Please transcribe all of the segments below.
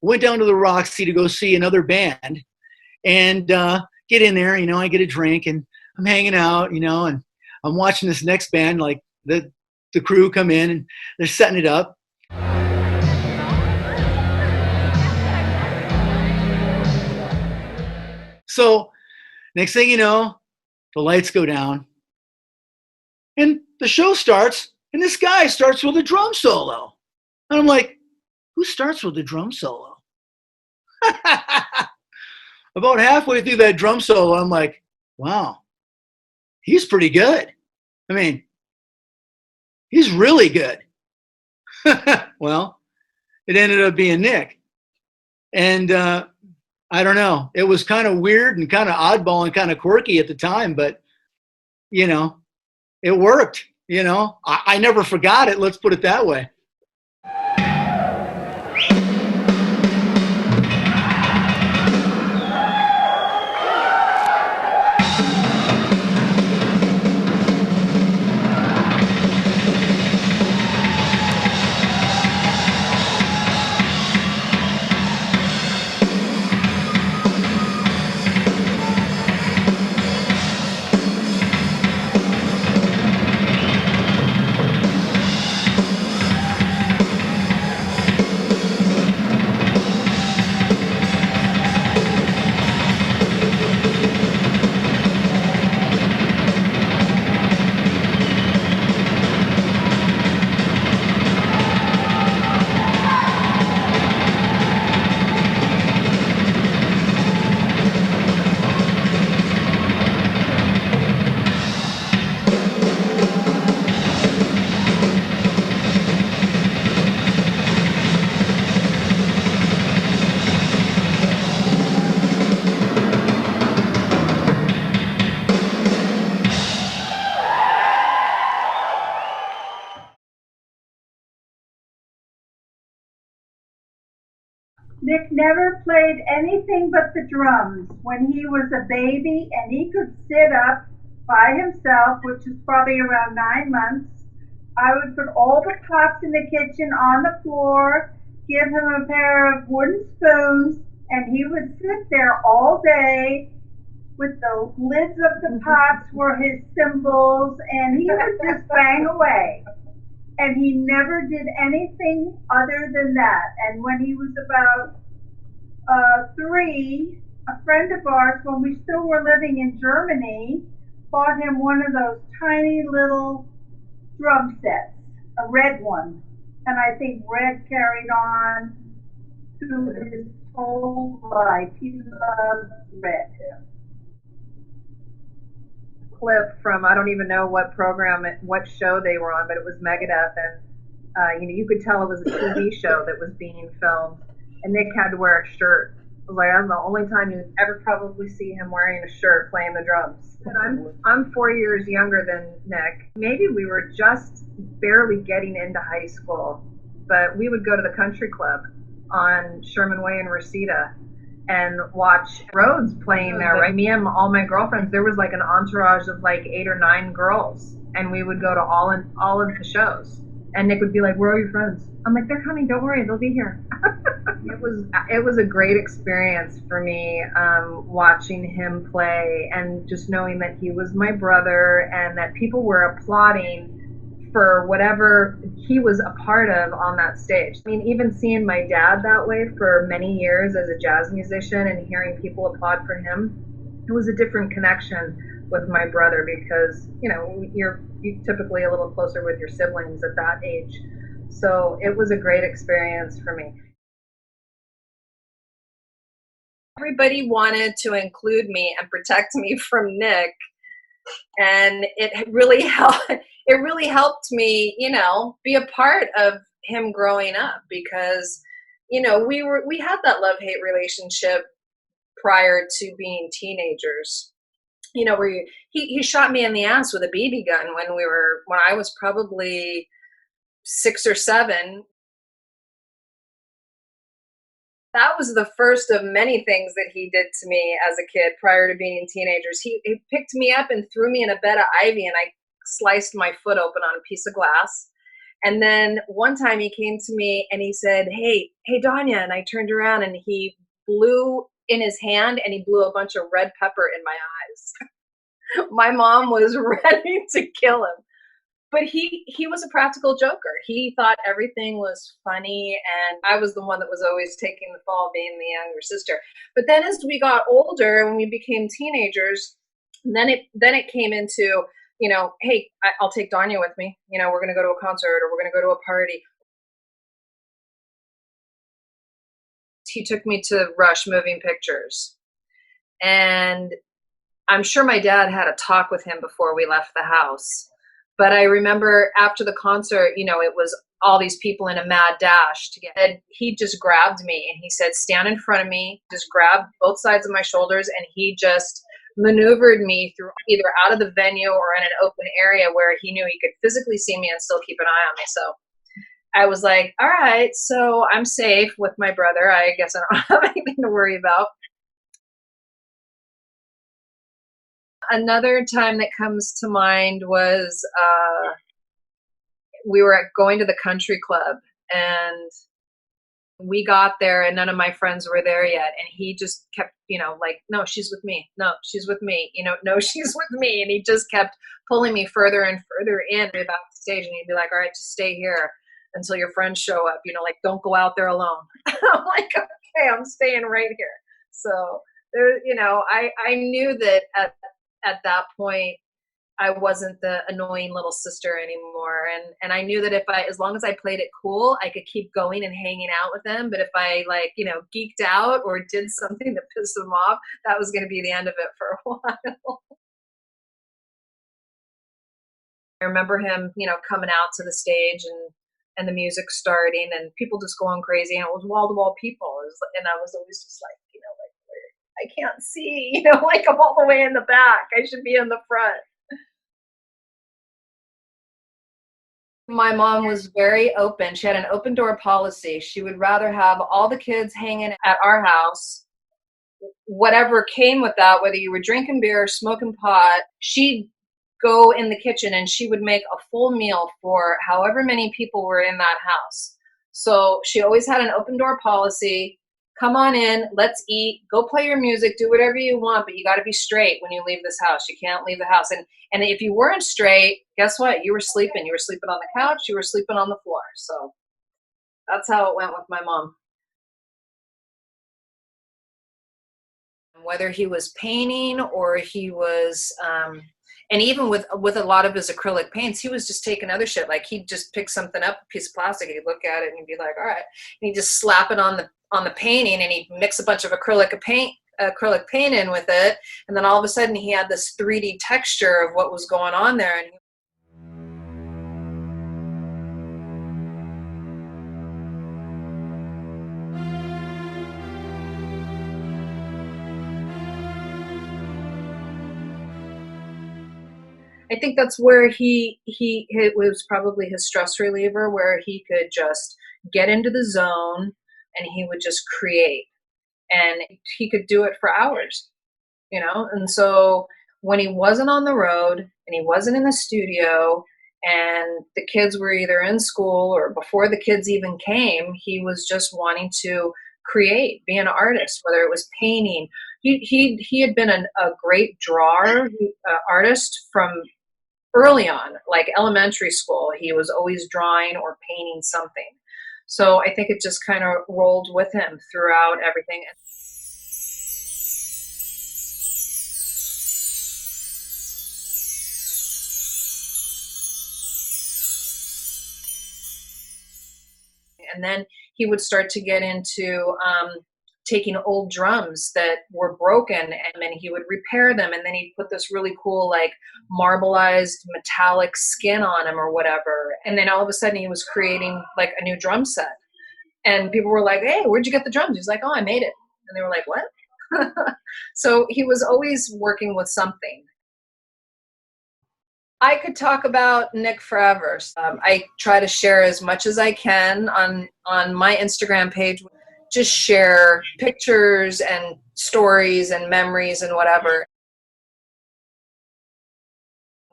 went down to the Roxy to go see another band, and get in there. I get a drink, and I'm hanging out, and I'm watching this next band, like the crew come in, and they're setting it up. So next thing you know, the lights go down, and the show starts, and this guy starts with a drum solo. And I'm like, who starts with a drum solo? About halfway through that drum solo, I'm like, wow, he's pretty good. I mean, he's really good. Well, it ended up being Nick. And I don't know. It was kind of weird and kind of oddball and kind of quirky at the time, but, it worked. I never forgot it. Let's put it that way. Nick never played anything but the drums when he was a baby, and he could sit up by himself, which is probably around 9 months. I would put all the pots in the kitchen on the floor, give him a pair of wooden spoons, and he would sit there all day with the lids of the pots were his cymbals, and he would just bang away. And he never did anything other than that. And when he was about 3, a friend of ours, when we still were living in Germany, bought him one of those tiny little drum sets, a red one. And I think Red carried on through his whole life. He loved Red. Clip from, I don't even know what program, what show they were on, but it was Megadeth, and you could tell it was a TV show that was being filmed, and Nick had to wear a shirt. I was like, that's the only time you'd ever probably see him wearing a shirt playing the drums. And I'm 4 years younger than Nick. Maybe we were just barely getting into high school, but we would go to the country club on Sherman Way in Reseda and watch Rhodes playing there, right? Me and all my girlfriends, there was like an entourage of like 8 or 9 girls, and we would go to all of the shows. And Nick would be like, where are your friends? I'm like, they're coming, don't worry, they'll be here. It was a great experience for me, watching him play and just knowing that he was my brother and that people were applauding for whatever he was a part of on that stage. I mean, even seeing my dad that way for many years as a jazz musician and hearing people applaud for him, it was a different connection with my brother because, you're typically a little closer with your siblings at that age. So it was a great experience for me. Everybody wanted to include me and protect me from Nick, and it really helped. It really helped me, be a part of him growing up because, we had that love-hate relationship prior to being teenagers. Where he shot me in the ass with a BB gun when I was probably 6 or 7. That was the first of many things that he did to me as a kid prior to being teenagers. He picked me up and threw me in a bed of ivy, and I sliced my foot open on a piece of glass. And then one time he came to me and he said, hey, Danya. And I turned around and he blew in his hand and he blew a bunch of red pepper in my eyes. My mom was ready to kill him. But he was a practical joker. He thought everything was funny, and I was the one that was always taking the fall, being the younger sister. But then as we got older and we became teenagers, then it came into, hey, I'll take Danya with me. We're going to go to a concert or we're going to go to a party. He took me to Rush Moving Pictures. And I'm sure my dad had a talk with him before we left the house. But I remember after the concert, it was all these people in a mad dash to get. And he just grabbed me and he said, stand in front of me, just grabbed both sides of my shoulders. And he just maneuvered me through either out of the venue or in an open area where he knew he could physically see me and still keep an eye on me. So I was like, all right, so I'm safe with my brother. I guess I don't have anything to worry about. Another time that comes to mind was we were going to the country club and we got there and none of my friends were there yet. And he just kept, like, no, she's with me. No, she's with me. No, she's with me. And he just kept pulling me further and further in backstage. And he'd be like, all right, just stay here until your friends show up. Like, don't go out there alone. I'm like, okay, I'm staying right here. So there, I knew that at that point, I wasn't the annoying little sister anymore. And I knew that as long as I played it cool, I could keep going and hanging out with them. But if I geeked out or did something to piss them off, that was going to be the end of it for a while. I remember him, coming out to the stage and the music starting and people just going crazy. And it was wall to wall people. And I was always just like, I can't see, like I'm all the way in the back. I should be in the front. My mom was very open. She had an open door policy. She would rather have all the kids hanging at our house, whatever came with that, whether you were drinking beer, smoking pot, she'd go in the kitchen and she would make a full meal for however many people were in that house. So she always had an open door policy. Come on in, let's eat, go play your music, do whatever you want, but you got to be straight when you leave this house. You can't leave the house. And if you weren't straight, guess what? You were sleeping. You were sleeping on the couch. You were sleeping on the floor. So that's how it went with my mom. Whether he was painting or he was, and even with a lot of his acrylic paints, he was just taking other shit. Like he'd just pick something up, a piece of plastic, he'd look at it and he'd be like, all right. And he'd just slap it on the painting and he'd mix a bunch of acrylic paint in with it. And then all of a sudden he had this 3D texture of what was going on there. I think that's where it was probably his stress reliever, where he could just get into the zone and he would just create, and he could do it for hours, And so when he wasn't on the road and he wasn't in the studio and the kids were either in school or before the kids even came, he was just wanting to create, be an artist, whether it was painting. He had been a great drawer, artist from early on, like elementary school. He was always drawing or painting something. So I think it just kind of rolled with him throughout everything. And then he would start to get into taking old drums that were broken, and then he would repair them, and then he'd put this really cool like marbleized metallic skin on them or whatever. And then all of a sudden he was creating like a new drum set. And people were like, hey, where'd you get the drums? He's like, oh, I made it. And they were like, what? So he was always working with something. I could talk about Nick forever. I try to share as much as I can on my Instagram page. Just share pictures and stories and memories and whatever.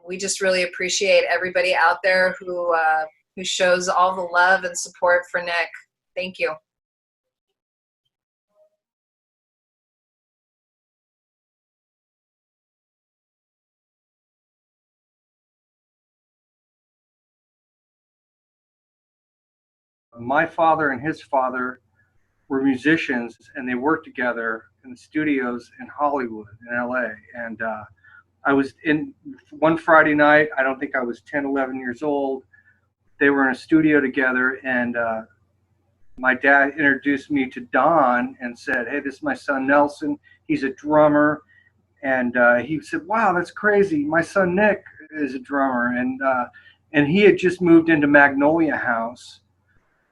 We just really appreciate everybody out there who who shows all the love and support for Nick. Thank you. My father and his father were musicians, and they worked together in the studios in Hollywood, in LA. And I was in one Friday night, I don't think I was 10, 11 years old. They were in a studio together, and my dad introduced me to Don and said, "Hey, this is my son Nelson. He's a drummer." And he said, "Wow, that's crazy. My son Nick is a drummer." And he had just moved into Magnolia House,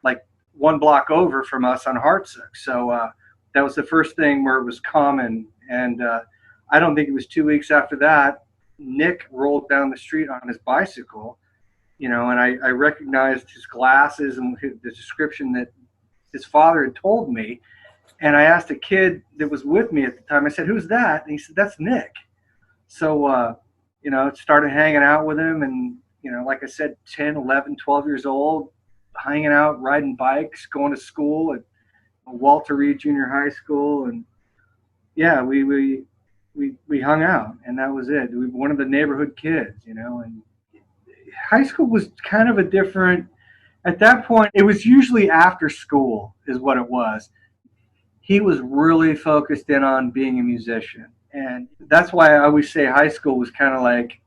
like one block over from us on Hartsick. So that was the first thing where it was common. And I don't think it was 2 weeks after that, Nick rolled down the street on his bicycle, you know, and I recognized his glasses and the description that his father had told me. And I asked a kid that was with me at the time, I said, "Who's that?" And he said, "That's Nick." So, you know, started hanging out with him. And, you know, like I said, 10, 11, 12 years old, hanging out, riding bikes, going to school at Walter Reed Junior High School. And yeah, we hung out, and that was it. We were one of the neighborhood kids, you know. And high school was kind of a different, at that point, it was usually after school is what it was. He was really focused in on being a musician. And that's why I always say high school was kind of like,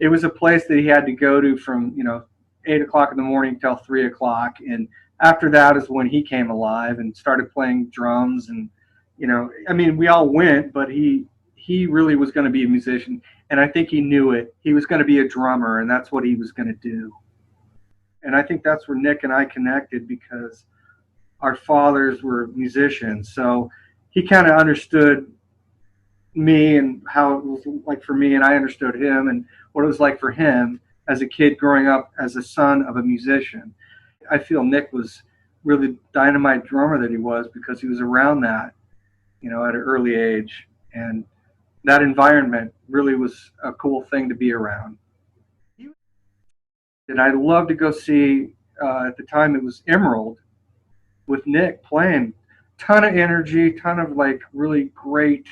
it was a place that he had to go to from, you know, 8 o'clock in the morning till 3 o'clock. And after that is when he came alive and started playing drums. And, you know, I mean, we all went, but he really was going to be a musician. And I think he knew it. He was going to be a drummer, and that's what he was going to do. And I think that's where Nick and I connected, because our fathers were musicians. So he kind of understood me and how it was like for me, and I understood him and what it was like for him as a kid growing up as a son of a musician. I feel Nick was really dynamite drummer that he was, because he was around that, you know, at an early age. And that environment really was a cool thing to be around. And I'd love to go see, at the time it was Emerald, with Nick playing. Ton of energy, ton of like really great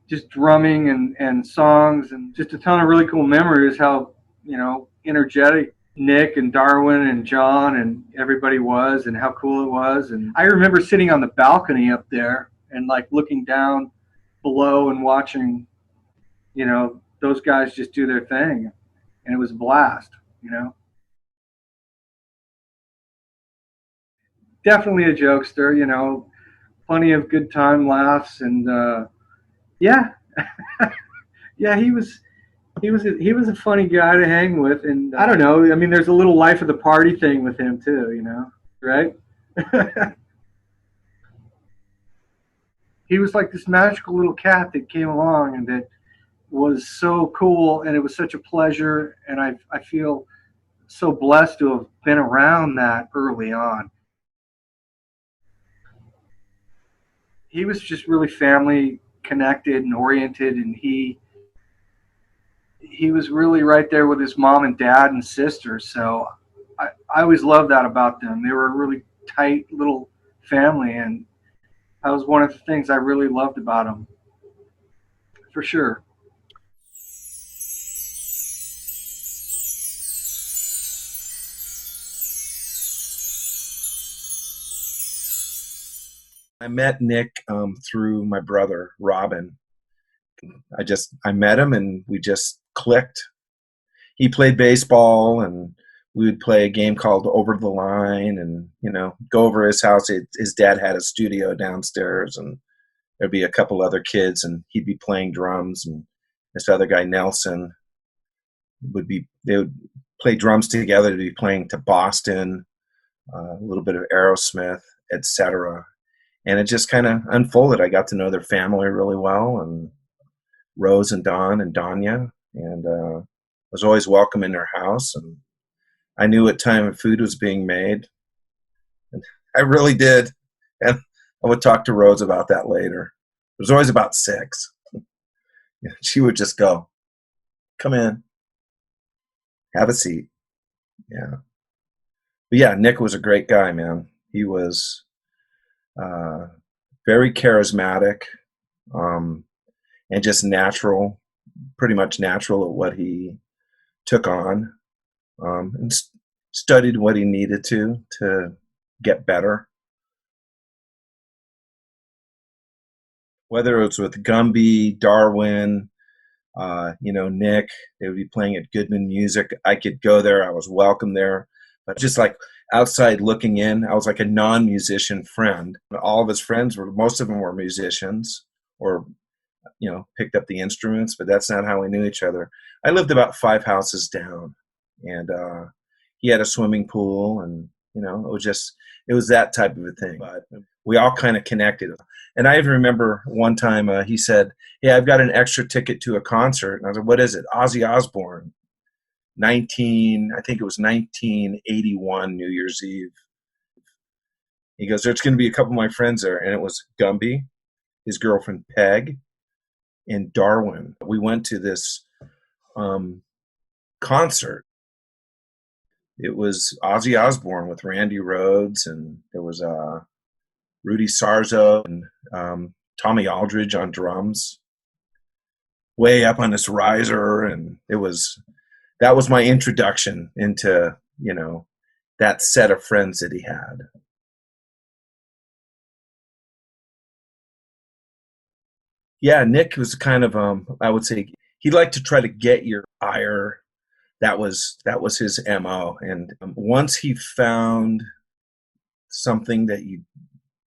just drumming and songs, and just a ton of really cool memories how, you know, energetic Nick and Darwin and John and everybody was, and how cool it was. And I remember sitting on the balcony up there and like looking down below and watching, you know, those guys just do their thing. And it was a blast, you know. Definitely a jokester, you know, plenty of good time laughs. And yeah, yeah, he was a funny guy to hang with. And I don't know, I mean, there's a little life of the party thing with him too, you know, right? He was like this magical little cat that came along and that was so cool, and it was such a pleasure. And I feel so blessed to have been around that early on. He was just really family connected and oriented, and he was really right there with his mom and dad and sister. So I always loved that about them. They were a really tight little family, and that was one of the things I really loved about them, for sure. I met Nick through my brother, Robin. I met him and we just clicked. He played baseball, and we would play a game called Over the Line, and, you know, go over his house. His dad had a studio downstairs, and there'd be a couple other kids, and he'd be playing drums, and this other guy, Nelson, they would play drums together. To be playing to Boston, a little bit of Aerosmith, etc. And it just kind of unfolded. I got to know their family really well, and Rose and Don and Danya, and was always welcome in their house. And I knew what time food was being made. And I really did. And I would talk to Rose about that later. It was always about 6. She would just go, "Come in, have a seat." Yeah. But yeah, Nick was a great guy, man. He was very charismatic, and just natural, pretty much natural at what he took on, and studied what he needed to get better. Whether it was with Gumby, Darwin, Nick, they would be playing at Goodman Music. I could go there. I was welcome there. But just like outside looking in, I was like a non-musician friend. All of his friends most of them were musicians or, picked up the instruments, but that's not how we knew each other. I lived about 5 houses down, and he had a swimming pool, and, it was that type of a thing. But we all kind of connected. And I even remember one time he said, "Hey, I've got an extra ticket to a concert." And I was like, "What is it?" Ozzy Osbourne, I think it was 1981 New Year's Eve. He goes, "There's going to be a couple of my friends there." And it was Gumby, his girlfriend Peg, and Darwin. We went to this concert. It was Ozzy Osbourne with Randy Rhoads, and there was Rudy Sarzo and Tommy Aldridge on drums, way up on this riser, and that was my introduction into that set of friends that he had. Yeah, Nick was kind of I would say he liked to try to get your ire. That was his MO, and once he found something that you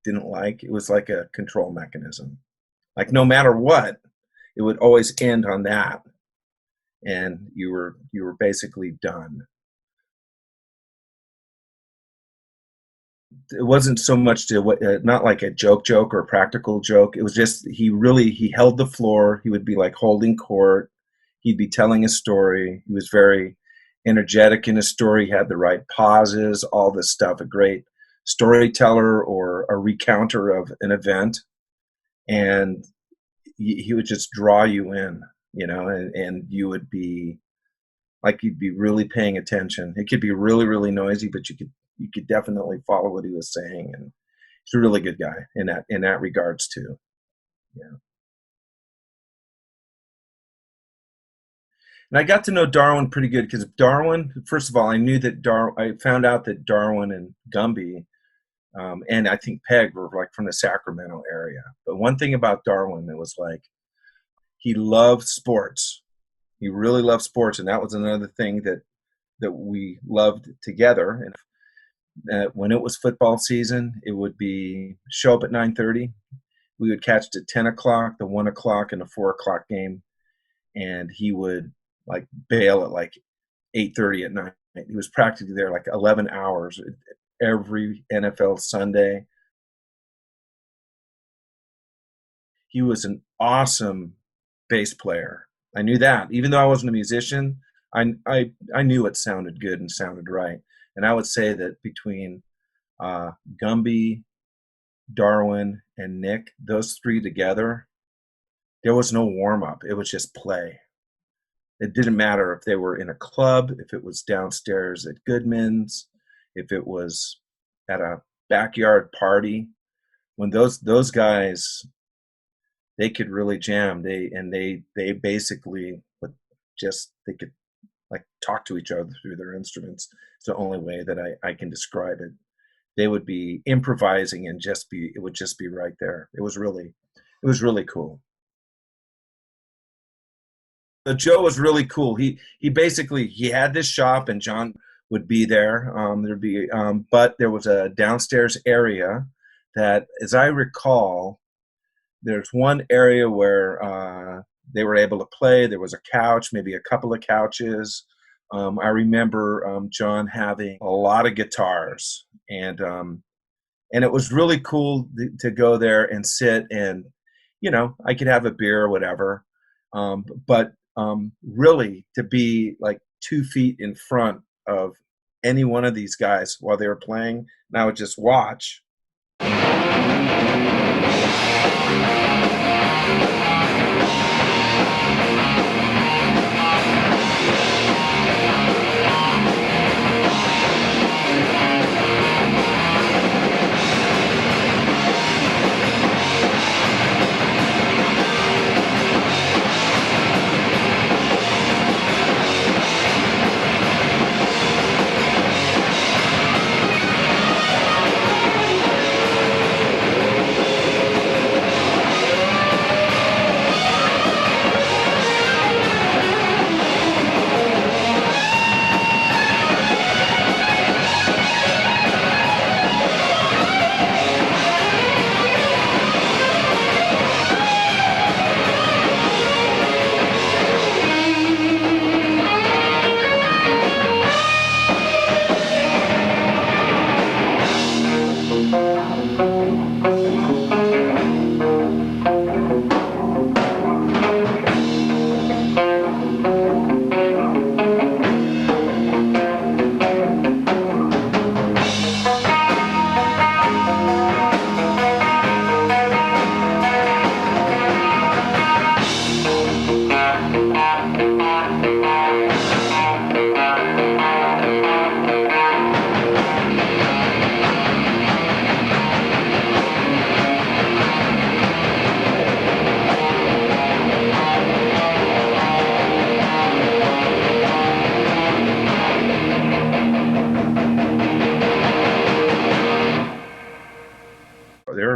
didn't like, it was like a control mechanism. Like no matter what, it would always end on that, and you were basically done. It wasn't so much not like a joke or a practical joke. It was just he held the floor. He would be like holding court. He'd be telling a story. He was very energetic in his story. He had the right pauses, all this stuff. A great storyteller or a recounter of an event, and he would just draw you in, and you would be like you'd be really paying attention. It could be really, really noisy, but you could definitely follow what he was saying, and he's a really good guy in that regards too. Yeah. And I got to know Darwin pretty good because Darwin, first of all, I knew that I found out that Darwin and Gumby, and I think Peg were like from the Sacramento area. But one thing about Darwin, it was like he loved sports. He really loved sports, and that was another thing that we loved together. And when it was football season, it would be show up at 9:30. We would catch the 10 o'clock, the 1 o'clock, and the 4 o'clock game, and he would like bail at like 8:30 at night. He was practically there like 11 hours every NFL Sunday. He was an awesome bass player. I knew that. Even though I wasn't a musician, I knew it sounded good and sounded right. And I would say that between Gumby, Darwin, and Nick, those three together, there was no warm-up. It was just play. It didn't matter if they were in a club, if it was downstairs at Goodman's, if it was at a backyard party. When those guys, they could really jam. They basically they could like talk to each other through their instruments. It's the only way that I can describe it. They would be improvising and it would just be right there. It was really cool. Joe was really cool. He had this shop, and John would be there. But there was a downstairs area that, as I recall, there's one area where they were able to play. There was a couch, maybe a couple of couches. I remember John having a lot of guitars, and it was really cool to go there and sit, and I could have a beer or whatever, but really to be like 2 feet in front of any one of these guys while they were playing, and I would just watch.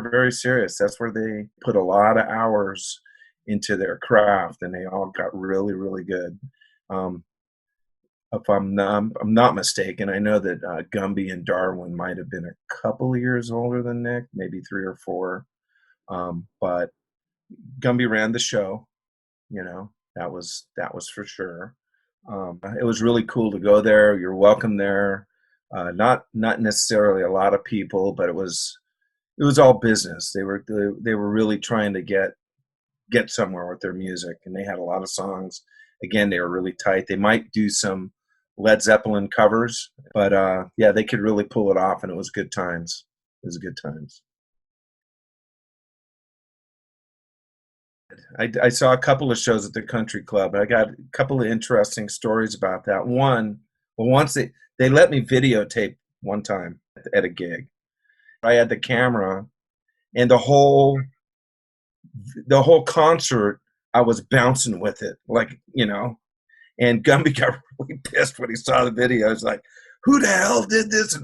were very serious. That's where they put a lot of hours into their craft, and they all got really, really good. If I'm not mistaken, I know that Gumby and Darwin might have been a couple of years older than Nick, maybe 3 or 4. But Gumby ran the show, you know, that was for sure. It was really cool to go there. You're welcome there. Not necessarily a lot of people, but it was all business. They were really trying to get somewhere with their music, and they had a lot of songs. Again, they were really tight. They might do some Led Zeppelin covers, but yeah, they could really pull it off, and it was good times. It was good times. I saw a couple of shows at the country club. I got a couple of interesting stories about that. One, well, once they let me videotape one time at a gig. I had the camera, and the whole concert, I was bouncing with it, like, you know. And Gumby got really pissed when he saw the video. He's like, "Who the hell did this?"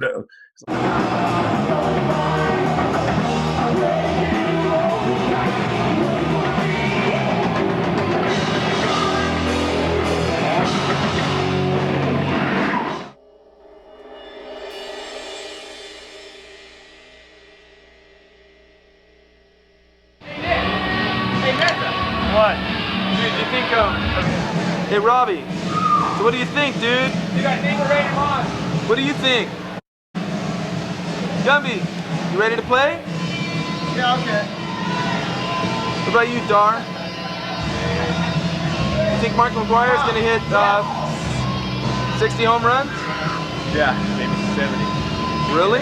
What? Dude, you think Hey Robbie, so what do you think, dude? You got Nick ready on. What do you think? Gumby, you ready to play? Yeah, okay. What about you, Dar? You think Mark McGuire's gonna hit 60 home runs? Yeah, maybe 70. Really?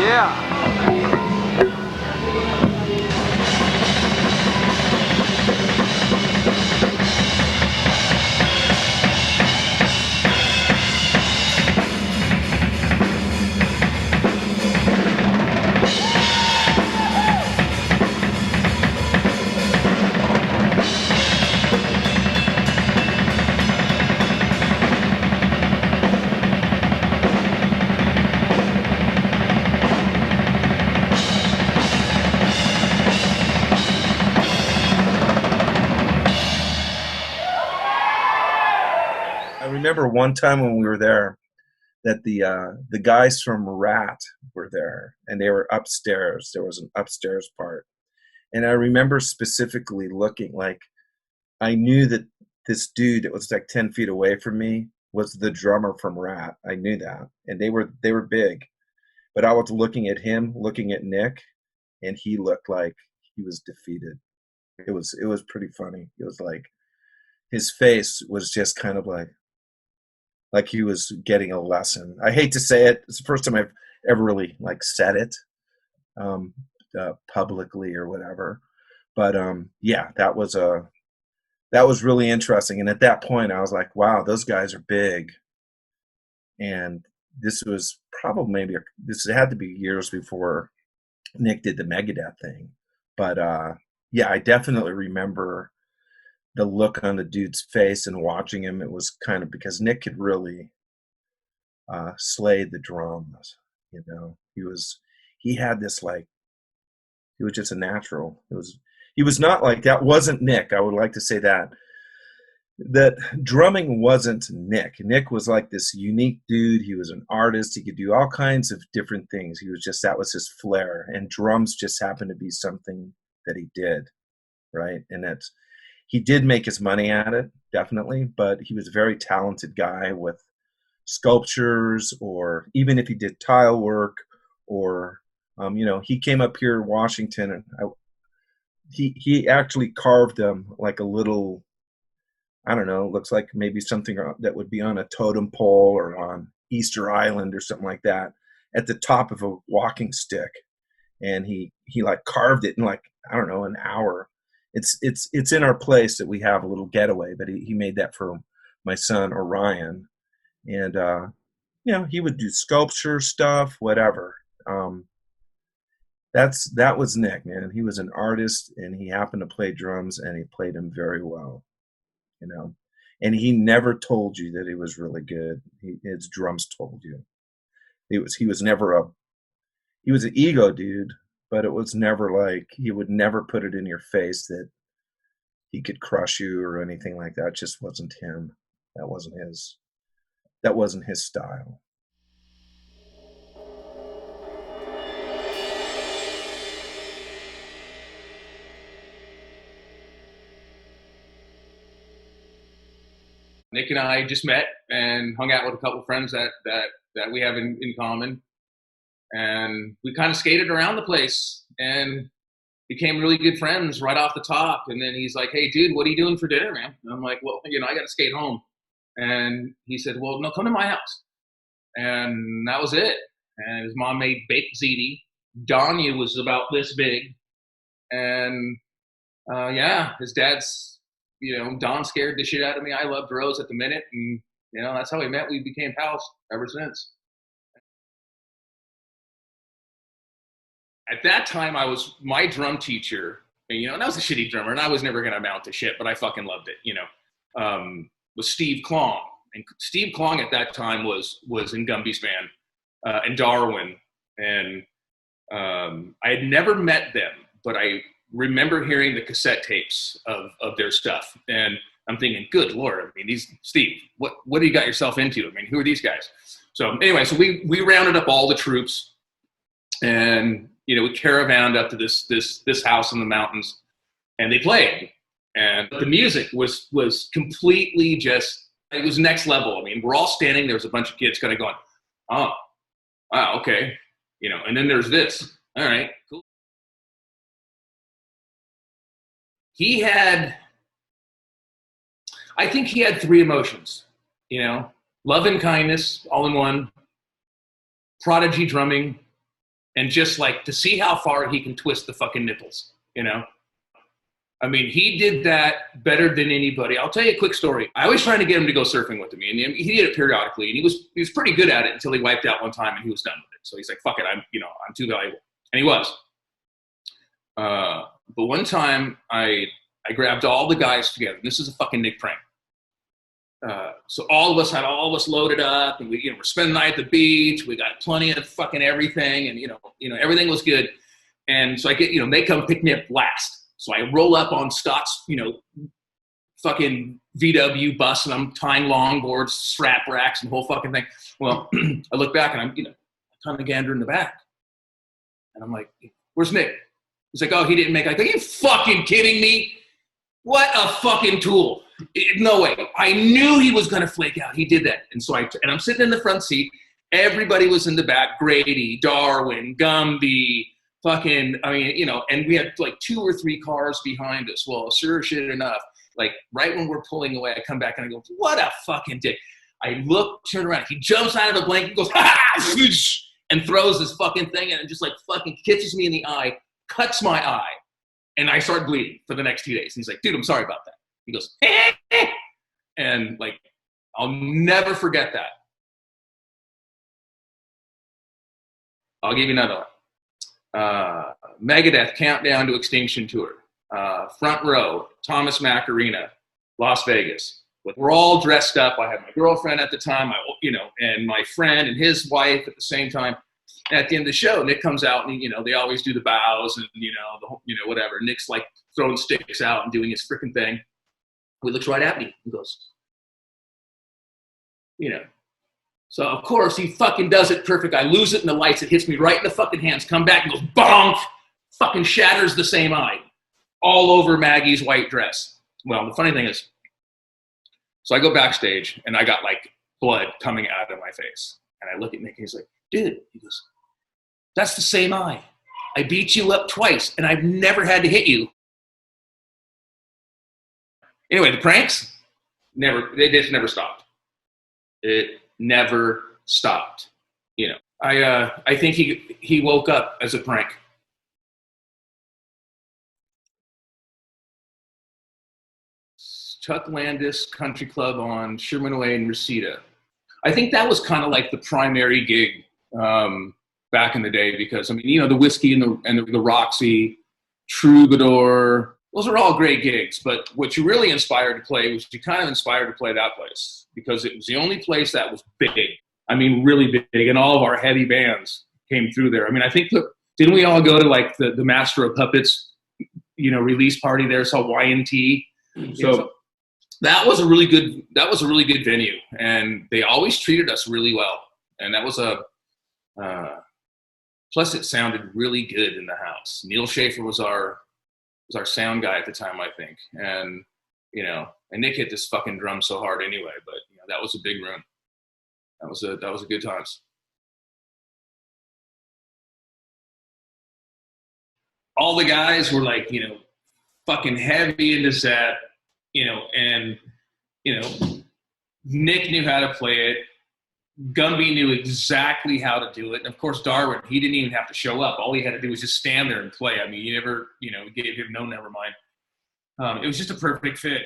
Yeah. I remember one time when we were there that the guys from Rat were there, and they were upstairs. There was an upstairs part, and I remember specifically looking, like, I knew that this dude that was like 10 feet away from me was the drummer from Rat. I knew that, and they were big, but I was looking at him, looking at Nick, and he looked like he was defeated. It was pretty funny. It was like his face was just kind of like he was getting a lesson. I hate to say it. It's the first time I've ever really like said it publicly or whatever. But yeah, that was really interesting. And at that point, I was like, wow, those guys are big. And this was probably this had to be years before Nick did the Megadeth thing. But yeah, I definitely remember the look on the dude's face and watching him. It was kind of because Nick could really slay the drums. You know, he had this, like, he was just a natural. He was not like, that wasn't Nick. I would like to say that drumming wasn't Nick. Nick was like this unique dude. He was an artist. He could do all kinds of different things. That was his flair, and drums just happened to be something that he did, right? And he did make his money at it, definitely, but he was a very talented guy with sculptures, or even if he did tile work, or you know, he came up here in Washington, and he actually carved like a little, I don't know, looks like maybe something that would be on a totem pole or on Easter Island or something like that, at the top of a walking stick, and he like carved it in, like, I don't know, an hour. It's in our place that we have a little getaway, but he made that for my son Orion, and you know, he would do sculpture stuff, whatever. That was Nick, man. He was an artist, and he happened to play drums, and he played them very well, you know. And he never told you that he was really good. His drums told you. He was an ego dude, but it was never like, he would never put it in your face that he could crush you or anything like that. It just wasn't him. That wasn't his style. Nick and I just met and hung out with a couple of friends that we have in common. And we kind of skated around the place and became really good friends right off the top. And then he's like, "Hey, dude, what are you doing for dinner, man?" And I'm like, "Well, I got to skate home." And he said, "Well, no, come to my house." And that was it. And his mom made baked ziti. Danya was about this big. And his dad's, Don scared the shit out of me. I loved Rose at the minute. And, that's how we met. We became pals ever since. At that time, my drum teacher, and I was a shitty drummer, and I was never going to amount to shit, but I fucking loved it, was Steve Klong. And Steve Klong at that time was in Gumby's band, and Darwin. And I had never met them, but I remember hearing the cassette tapes of their stuff. And I'm thinking, good Lord, Steve, what do you got yourself into? Who are these guys? So anyway, so we rounded up all the troops, and we caravanned up to this house in the mountains, and they played. And the music was completely it was next level. We're all standing, there was a bunch of kids kind of going, "Oh, wow, okay." And then there's this. All right, cool. I think he had three emotions, love and kindness all in one, prodigy drumming, and just like to see how far he can twist the fucking nipples, he did that better than anybody. I'll tell you a quick story. I was trying to get him to go surfing with me, and he did it periodically, and he was pretty good at it until he wiped out one time and he was done with it. So he's like, "Fuck it, I'm too valuable." And he was. But one time I grabbed all the guys together. This is a fucking Nick prank. So all of us loaded up, and we're spending the night at the beach. We got plenty of fucking everything, and everything was good. And so I get, they come pick me up last. So I roll up on Scott's, fucking VW bus, and I'm tying longboards, strap racks, and the whole fucking thing. Well, I look back, and I'm, kind of gander in the back, and I'm like, "Where's Nick?" He's like, "Oh, he didn't make it." I go, "Are you fucking kidding me? What a fucking tool. No way." I knew he was going to flake out. He did that. And so I'm sitting in the front seat. Everybody was in the back. Grady, Darwin, Gumby, fucking, and we had like 2 or 3 cars behind us. Well, sure shit enough, like right when we're pulling away, I come back and I go, "What a fucking dick." I look, turn around. He jumps out of the blanket, goes, "Ha!" and throws this fucking thing, and it just like fucking catches me in the eye, cuts my eye. And I started bleeding for the next 2 days. And he's like, "Dude, I'm sorry about that." He goes, "Eh." And like, I'll never forget that. I'll give you another one. Megadeth Countdown to Extinction Tour. Front row, Thomas Mack Arena, Las Vegas. We're all dressed up. I had my girlfriend at the time, and my friend and his wife at the same time. At the end of the show, Nick comes out, and they always do the bows and whatever. Nick's like throwing sticks out and doing his freaking thing. He looks right at me and goes, So of course he fucking does it perfect. I lose it in the lights. It hits me right in the fucking hands. Come back and goes bonk. Fucking shatters the same eye, all over Maggie's white dress. Well, the funny thing is, so I go backstage and I got like blood coming out of my face, and I look at Nick and he's like, "Dude," he goes, "that's the same eye. I beat you up twice, and I've never had to hit you." Anyway, the pranks, they just never stopped. It never stopped. I think he woke up as a prank. Chuck Landis Country Club on Sherman Way in Reseda. I think that was kind of like the primary gig back in the day, because the Whiskey and the Roxy, Troubadour, those are all great gigs. But what you really inspired to play was you kind of inspired to play that place because it was the only place that was big. I mean, really big. And all of our heavy bands came through there. I mean, I think, didn't we all go to like the Master of Puppets, release party there? Saw YNT. So that was a really good venue. And they always treated us really well. And that was plus it sounded really good in the house. Neil Schaefer was our sound guy at the time, I think. And, and Nick hit this fucking drum so hard anyway, but that was a big room. That was a good times. All the guys were like, fucking heavy into Zep, and, Nick knew how to play it. Gumby knew exactly how to do it. And of course, Darwin, he didn't even have to show up. All he had to do was just stand there and play. I mean, you never, gave him no never mind. It was just a perfect fit.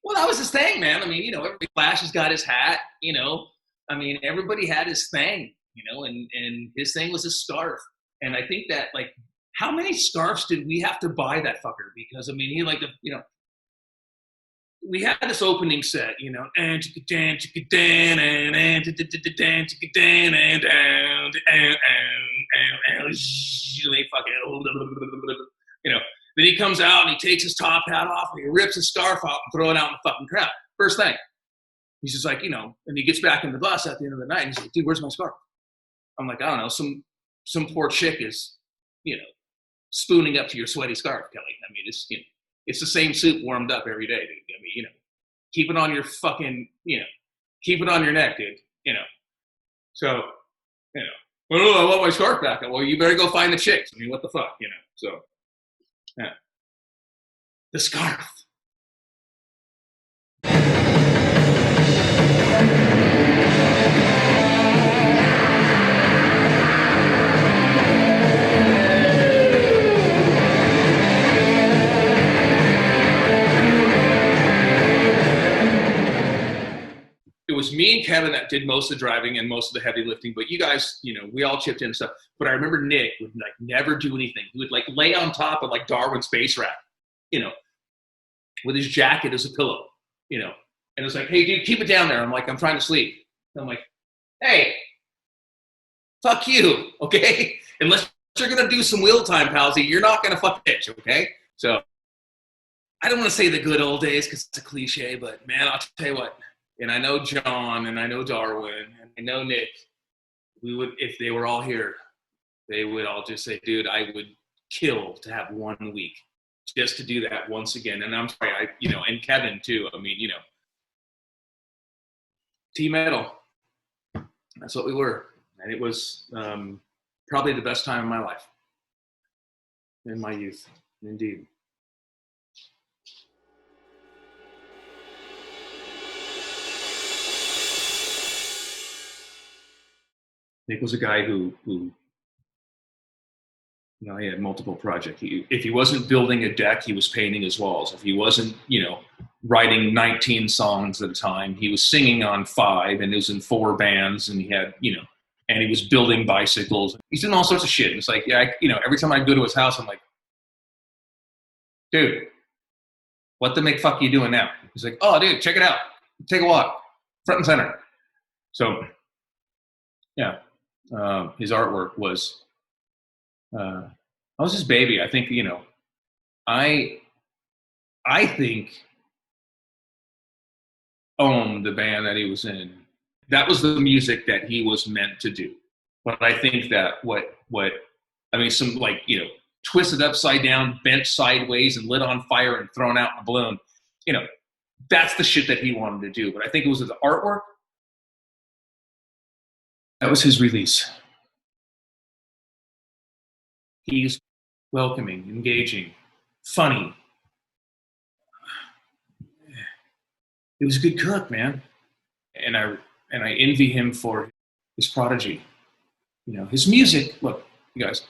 Well, that was his thing, man. I mean, every Flash has got his hat, I mean, everybody had his thing, and his thing was a scarf. And I think that, like, how many scarves did we have to buy that fucker? Because, I mean, he like, we had this opening set, and then he comes out and he takes his top hat off and he rips his scarf out and throws it out in the fucking crowd. First thing. He's just like, and he gets back in the bus at the end of the night and he's like, dude, where's my scarf? I'm like, I don't know, some poor chick is, spooning up to your sweaty scarf, Kelly. I mean, it's the same soup warmed up every day, dude. I mean, keep it on your fucking, keep it on your neck, dude. So, well, I want my scarf back. Well, you better go find the chicks. I mean, what the fuck, So, yeah. The scarf. It was me and Kevin that did most of the driving and most of the heavy lifting, but you guys, we all chipped in and stuff. But I remember Nick would like never do anything. He would like lay on top of like Darwin's bass rack, with his jacket as a pillow, and it was like, hey dude, keep it down there. I'm like, I'm trying to sleep. And I'm like, hey, fuck you, okay? Unless you're gonna do some wheel time, palsy, you're not gonna fuck bitch, okay? So I don't want to say the good old days because it's a cliche, but man, I'll tell you what. And I know John, and I know Darwin, and I know Nick. We would, if they were all here, they would all just say, dude, I would kill to have 1 week just to do that once again. And I'm sorry, and Kevin too. I mean, team metal. That's what we were. And it was probably the best time of my life. In my youth, indeed. Nick was a guy who he had multiple projects. If he wasn't building a deck, he was painting his walls. If he wasn't, writing 19 songs at a time, he was singing on 5 and it was in 4 bands and he had, and he was building bicycles. He's doing all sorts of shit. And it's like, yeah, every time I go to his house, I'm like, dude, what the fuck are you doing now? He's like, oh, dude, check it out. Take a walk, front and center. So, yeah. His artwork was, I was his baby. I think, I think the band that he was in, that was the music that he was meant to do. But I think that some like, twisted upside down, bent sideways and lit on fire and thrown out in a balloon, that's the shit that he wanted to do. But I think it was his artwork. That was his release. He's welcoming, engaging, funny. He was a good cook, man. And I envy him for his prodigy. His music, look, you guys,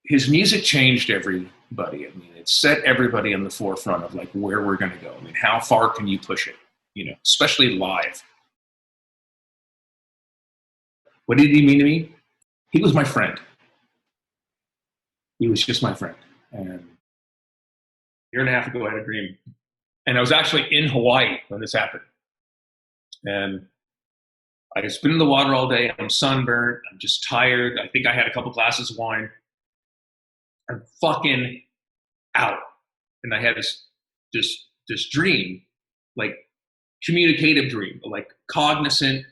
his music changed everybody. I mean, it set everybody in the forefront of like where we're going to go. I mean, how far can you push it? Especially live. What did he mean to me? He was my friend. He was just my friend. And a year and a half ago, I had a dream. And I was actually in Hawaii when this happened. And I was been in the water all day. I'm sunburned. I'm just tired. I think I had a couple glasses of wine. I'm fucking out. And I had this dream, like communicative dream, like cognizant,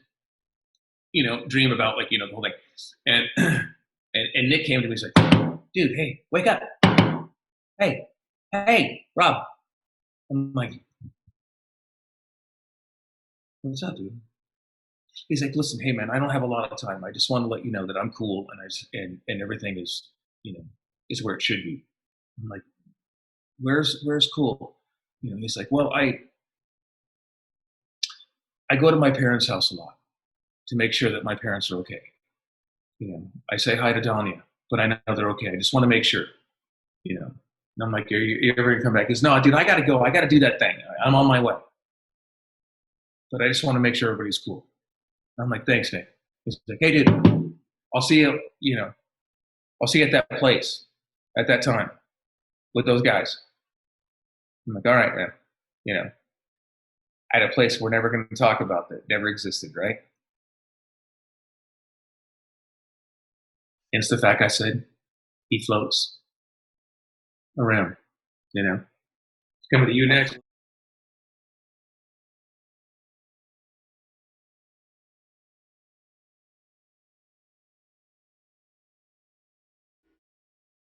dream about like, the whole thing. And and Nick came to me. He's like, dude, hey, wake up. Hey, Rob. I'm like, what's up, dude? He's like, listen, hey man, I don't have a lot of time. I just want to let you know that I'm cool and everything is, is where it should be. I'm like, where's cool? He's like, well, I go to my parents' house a lot to make sure that my parents are okay. I say hi to Danya, but I know they're okay. I just want to make sure, And I'm like, are you ever gonna come back? He goes, no, dude, I gotta go. I gotta do that thing. I'm on my way. But I just want to make sure everybody's cool. I'm like, thanks, Nick. He's like, hey, dude, I'll see you, I'll see you at that place at that time with those guys. I'm like, all right, man. At a place we're never going to talk about that never existed, right? It's the fact I said he floats around, Coming to you next.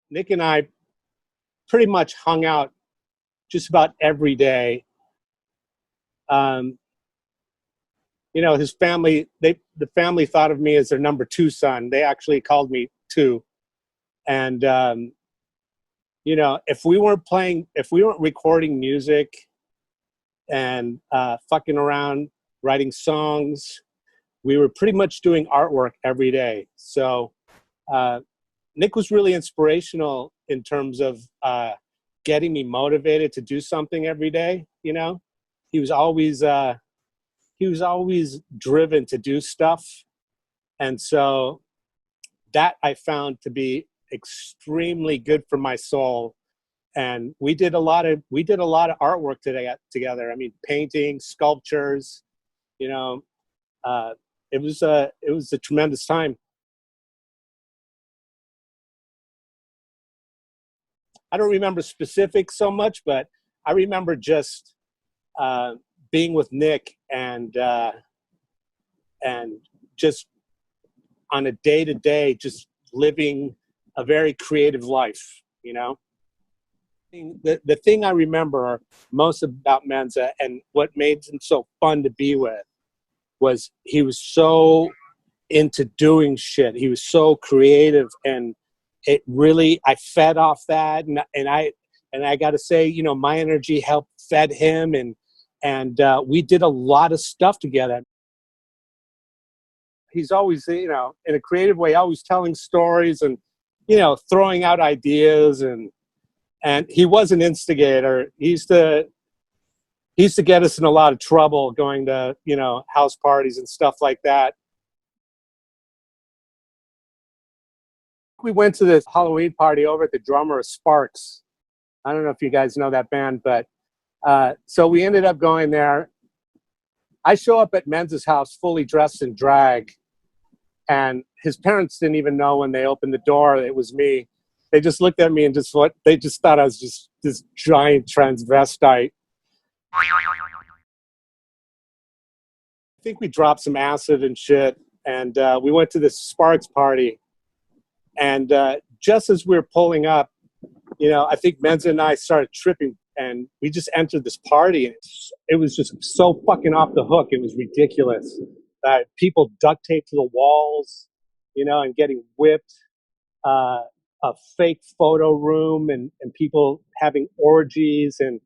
Nick and I pretty much hung out just about every day. His family, the family thought of me as their number 2 son. They actually called me 2. And, if we weren't recording music and fucking around, writing songs, we were pretty much doing artwork every day. So Nick was really inspirational in terms of getting me motivated to do something every day. He was always driven to do stuff, and so that I found to be extremely good for my soul. And we did a lot of artwork together. I mean, painting, sculptures. It was a tremendous time. I don't remember specifics so much, but I remember just being with Nick and just on a day-to-day, just living a very creative life, The thing I remember most about Menza and what made him so fun to be with was he was so into doing shit. He was so creative, and it really, I fed off that, and I got to say, my energy helped fed him, and we did a lot of stuff together. He's always, in a creative way, always telling stories and, throwing out ideas, and he was an instigator. He used to get us in a lot of trouble going to, house parties and stuff like that. We went to this Halloween party over at the Drummer of Sparks. I don't know if you guys know that band, but so we ended up going there. I show up at Menza's house fully dressed in drag, and his parents didn't even know when they opened the door it was me. They just looked at me and they just thought I was just this giant transvestite. I think we dropped some acid and shit, and we went to this Sparks party. And just as we were pulling up, I think Menza and I started tripping, and we just entered this party, and it was just so fucking off the hook. It was ridiculous. People duct taped to the walls, and getting whipped. A fake photo room, and people having orgies, and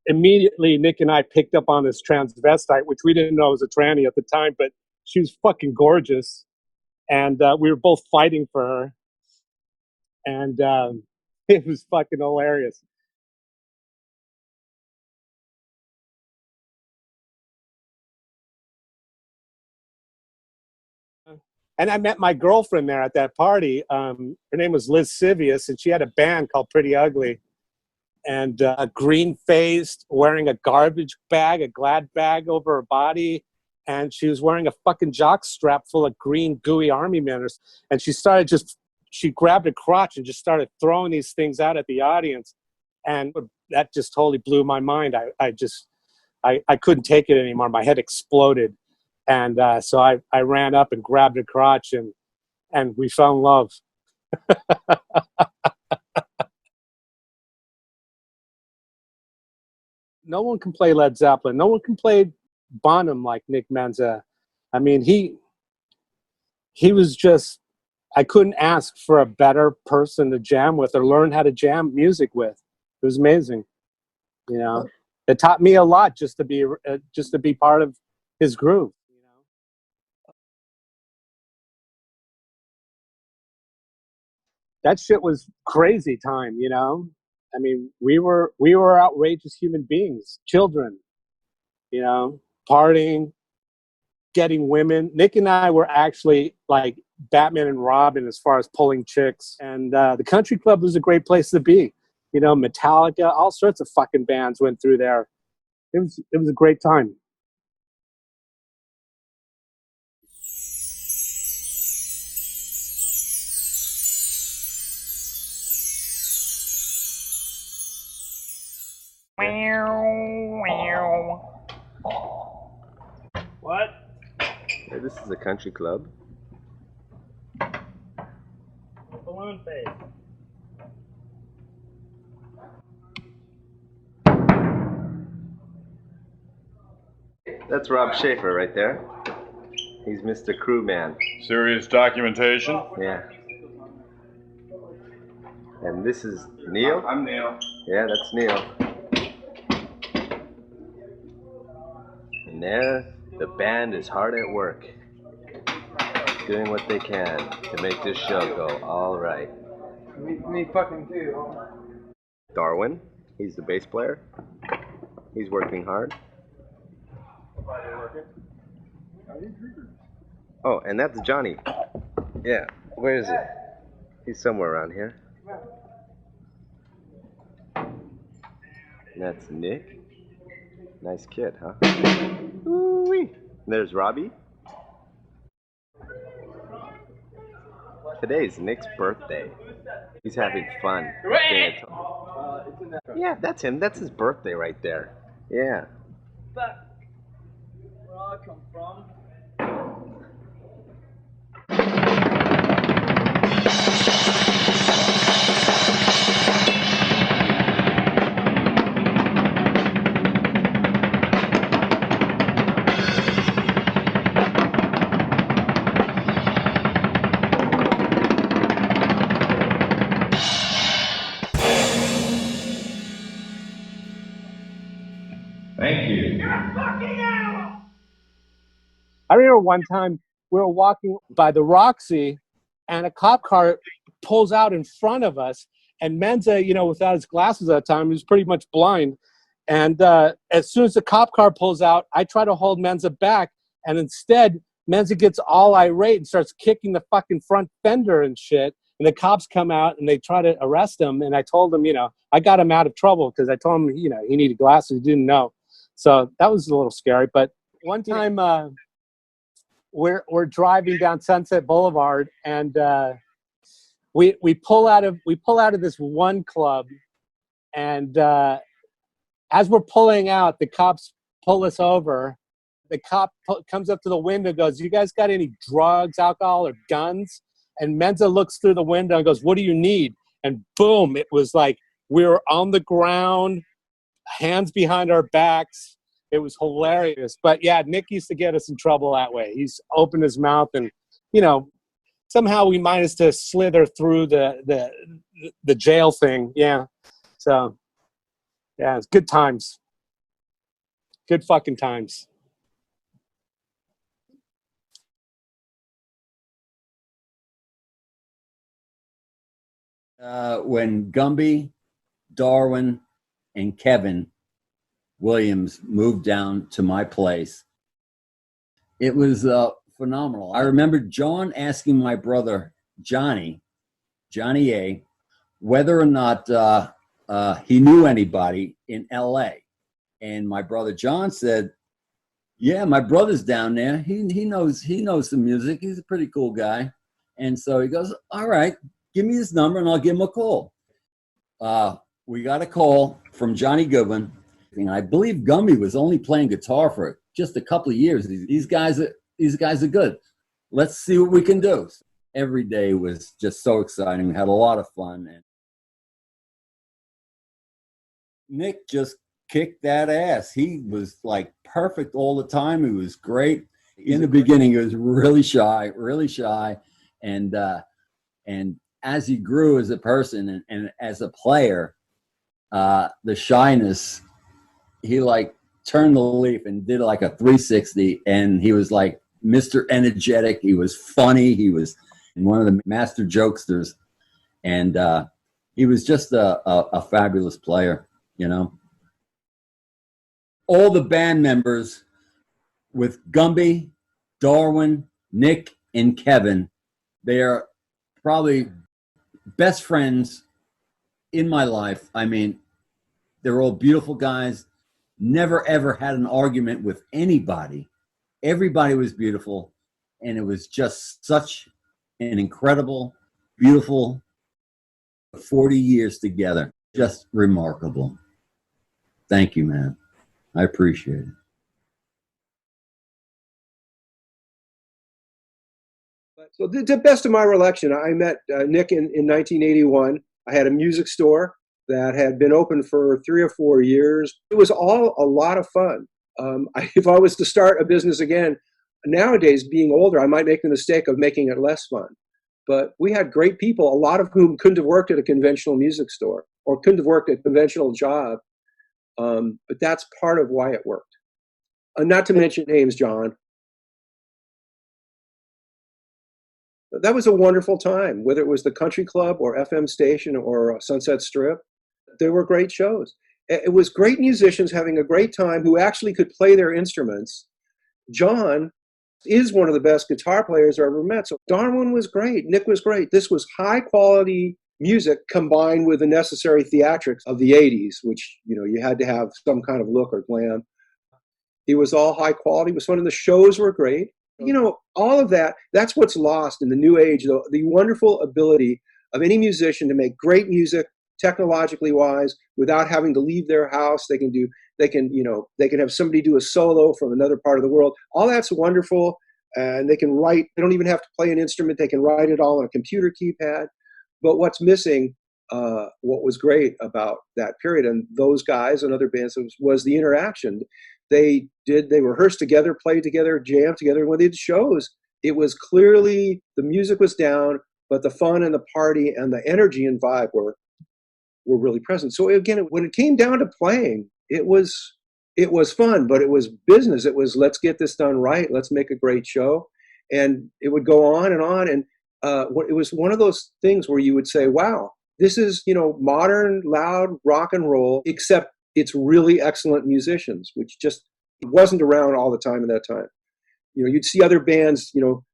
immediately Nick and I picked up on this transvestite, which we didn't know was a tranny at the time, but she was fucking gorgeous. And we were both fighting for her. And it was fucking hilarious. And I met my girlfriend there at that party. Her name was Liz Sivius, and she had a band called Pretty Ugly. And green-faced, wearing a garbage bag, a Glad bag over her body. And she was wearing a fucking jock strap full of green, gooey army men. And she grabbed a crotch and just started throwing these things out at the audience. And that just totally blew my mind. I couldn't take it anymore. My head exploded. And so I ran up and grabbed her crotch, and we fell in love. No one can play Led Zeppelin. No one can play Bonham like Nick Menza. I mean, he was just, I couldn't ask for a better person to jam with or learn how to jam music with. It was amazing. You know, it taught me a lot just to be part of his groove. You know, that shit was crazy time. You know, I mean, we were outrageous human beings, children. You know, partying, getting women. Nick and I were actually like Batman and Robin as far as pulling chicks. And the country club was a great place to be. You know, Metallica, all sorts of fucking bands went through there. It was a great time. What? Hey, this is a country club. Balloon face. That's Rob Schaefer right there. He's Mr. Crewman. Serious documentation? Yeah. And this is Neil? I'm Neil. Yeah, that's Neil. And there, the band is hard at work, doing what they can to make this show go all right. Me fucking too. Darwin, he's the bass player. He's working hard. Oh, and that's Johnny. Yeah, where is he? He's somewhere around here. And that's Nick. Nice kid, huh? Ooh-wee. There's Robbie. Today's Nick's birthday. He's having fun. Yeah, that's him. That's his birthday right there. Yeah. But where I come from. Thank you. I remember one time we were walking by the Roxy, and a cop car pulls out in front of us. And Menza, you know, without his glasses at the time, he was pretty much blind. And as soon as the cop car pulls out, I try to hold Menza back, and instead, Menza gets all irate and starts kicking the fucking front fender and shit. And the cops come out and they try to arrest him. And I told him, you know, I got him out of trouble because I told him, you know, he needed glasses. He didn't know. So that was a little scary. But one time we're driving down Sunset Boulevard, and we pull out of this one club, and as we're pulling out, the cops pull us over. The cop comes up to the window and goes, "You guys got any drugs, alcohol, or guns?" And Menza looks through the window and goes, "What do you need?" And boom, it was like we were on the ground, hands behind our backs. It was hilarious. But yeah, Nick used to get us in trouble that way. He's opened his mouth, and you know, somehow we managed to slither through the jail thing. Yeah. So yeah, it's good times. Good fucking times. When Gumby, Darwin, and Kevin Williams moved down to my place, it was phenomenal. I remember John asking my brother Johnny A, whether or not he knew anybody in LA. And my brother John said, yeah, my brother's down there. He knows the music. He's a pretty cool guy. And so he goes, all right, give me his number and I'll give him a call. We got a call from Johnny Goodwin. And I believe Gumby was only playing guitar for just a couple of years. These guys are good. Let's see what we can do. Every day was just so exciting. We had a lot of fun. And Nick just kicked that ass. He was like perfect all the time. He was great. In the beginning, he was really shy. And as he grew as a person and as a player, the shyness, he like turned the leaf and did like a 360. And he was like Mr. Energetic. He was funny. He was one of the master jokesters. And he was just a fabulous player, you know. All the band members with Gumby, Darwin, Nick, and Kevin, they are probably best friends in my life. I mean, they're all beautiful guys. Never, ever had an argument with anybody. Everybody was beautiful. And it was just such an incredible, beautiful 40 years together. Just remarkable. Thank you, man. I appreciate it. So to the best of my recollection, I met Nick in 1981. I had a music store that had been open for 3 or 4 years. It was all a lot of fun. If I was to start a business again, nowadays, being older, I might make the mistake of making it less fun. But we had great people, a lot of whom couldn't have worked at a conventional music store or couldn't have worked at a conventional job. But that's part of why it worked. Not to mention names, John. But that was a wonderful time, whether it was the country club or FM station or Sunset Strip. There were great shows. It was great musicians having a great time who actually could play their instruments. John is one of the best guitar players I ever met. So Darwin was great. Nick was great. This was high quality music combined with the necessary theatrics of the 80s, which, you know, you had to have some kind of look or glam. It was all high quality. It was fun, and the shows were great. You know, all of that, that's what's lost in the new age, though, the wonderful ability of any musician to make great music, technologically wise, without having to leave their house. They can have somebody do a solo from another part of the world. All that's wonderful. And they can write, they don't even have to play an instrument. They can write it all on a computer keypad. But what's missing, what was great about that period and those guys and other bands was the interaction. They rehearsed together, played together, jammed together. And when they did shows, it was clearly the music was down, but the fun and the party and the energy and vibe were really present. So again, when it came down to playing, it was fun, but it was business. It was, let's get this done right. Let's make a great show. And it would go on. And it was one of those things where you would say, wow, this is, you know, modern, loud rock and roll, except it's really excellent musicians, which just wasn't around all the time at that time. You know, you'd see other bands, you know,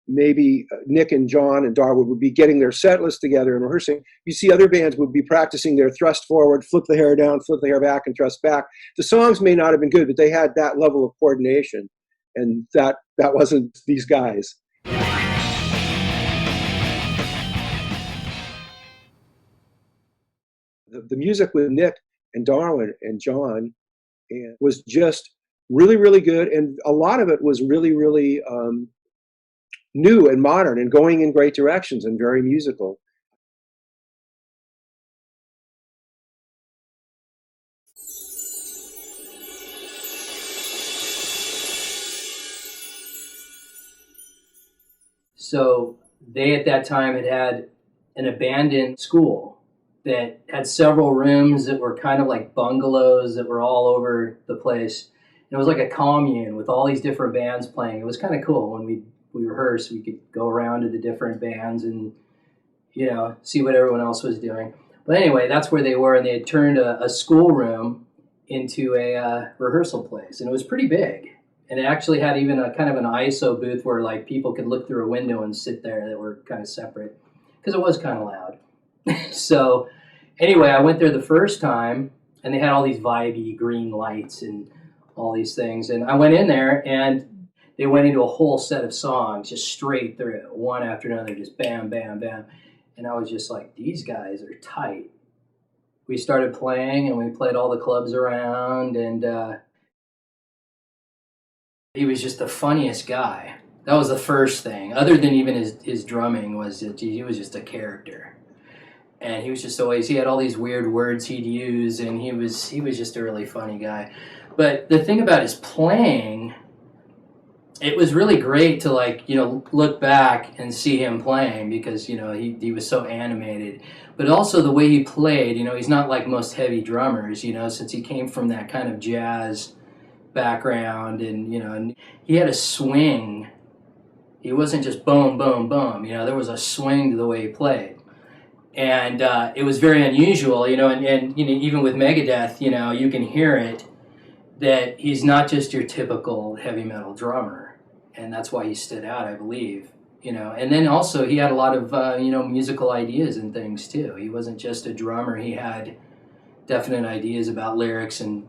maybe Nick and John and Darwin would be getting their set list together and rehearsing. You see other bands would be practicing their thrust forward, flip the hair down, flip the hair back, and thrust back. The songs may not have been good, but they had that level of coordination, and that wasn't these guys. The music with Nick and Darwin and John was just really, really good, and a lot of it was really, really new and modern and going in great directions and very musical. So they at that time had an abandoned school that had several rooms that were kind of like bungalows that were all over the place. And it was like a commune with all these different bands playing. It was kind of cool. When we rehearsed, we could go around to the different bands and, you know, see what everyone else was doing. But anyway, that's where they were, and they had turned a schoolroom into a rehearsal place, and it was pretty big. And it actually had even a kind of an ISO booth where like people could look through a window and sit there that were kind of separate because it was kind of loud. So anyway, I went there the first time and they had all these vibey green lights and all these things. And I went in there and they went into a whole set of songs just straight through, one after another, just bam, bam, bam. And I was just like, these guys are tight. We started playing and we played all the clubs around, and he was just the funniest guy. That was the first thing. Other than even his drumming, was that he was just a character. And he was just always, he had all these weird words he'd use, and he was just a really funny guy. But the thing about his playing, it was really great to look back and see him playing because, he was so animated. But also the way he played, he's not like most heavy drummers, since he came from that kind of jazz background, and he had a swing. He wasn't just boom, boom, boom. There was a swing to the way he played. And it was very unusual, and even with Megadeth, you can hear it, that he's not just your typical heavy metal drummer. And that's why he stood out, I believe. And then also he had a lot of, musical ideas and things too. He wasn't just a drummer. He had definite ideas about lyrics and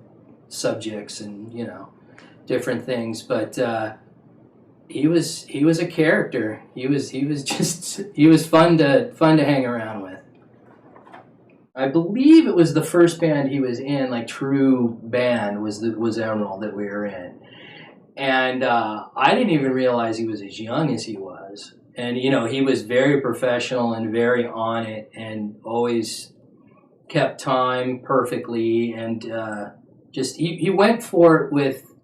subjects and, different things. But he was a character. He was fun to hang around with. I believe it was the first band he was in, like true band, was Emerald that we were in. And I didn't even realize he was as young as he was. And, he was very professional and very on it and always kept time perfectly. And he went for it with